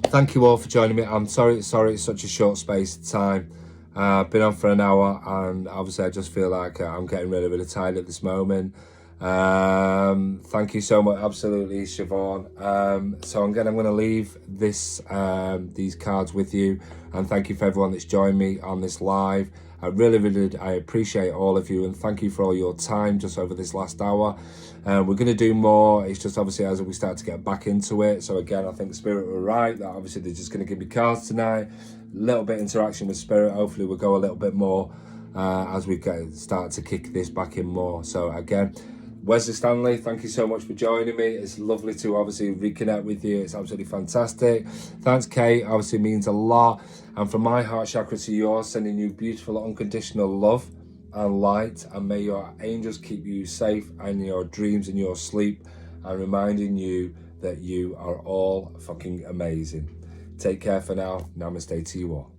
Thank you all for joining me. I'm sorry it's such a short space of time. I've been on for an hour, and obviously I just feel like I'm getting really tired at this moment. Thank you so much, absolutely, Siobhan. So I'm gonna leave these cards with you, and thank you for everyone that's joined me on this live. I really I appreciate all of you, and thank you for all your time just over this last hour. We're going to do more. It's just obviously as we start to get back into it. So again, I think Spirit were right that obviously they're just going to give me cards tonight. A little bit interaction with Spirit. Hopefully we'll go a little bit more as we start to kick this back in more. So again, Wesley Stanley, thank you so much for joining me. It's lovely to obviously reconnect with you. It's absolutely fantastic. Thanks, Kate. Obviously means a lot. And from my heart chakra to yours, sending you beautiful unconditional love and light. And may your angels keep you safe in your dreams and your sleep, and reminding you that you are all fucking amazing. Take care for now. Namaste to you all.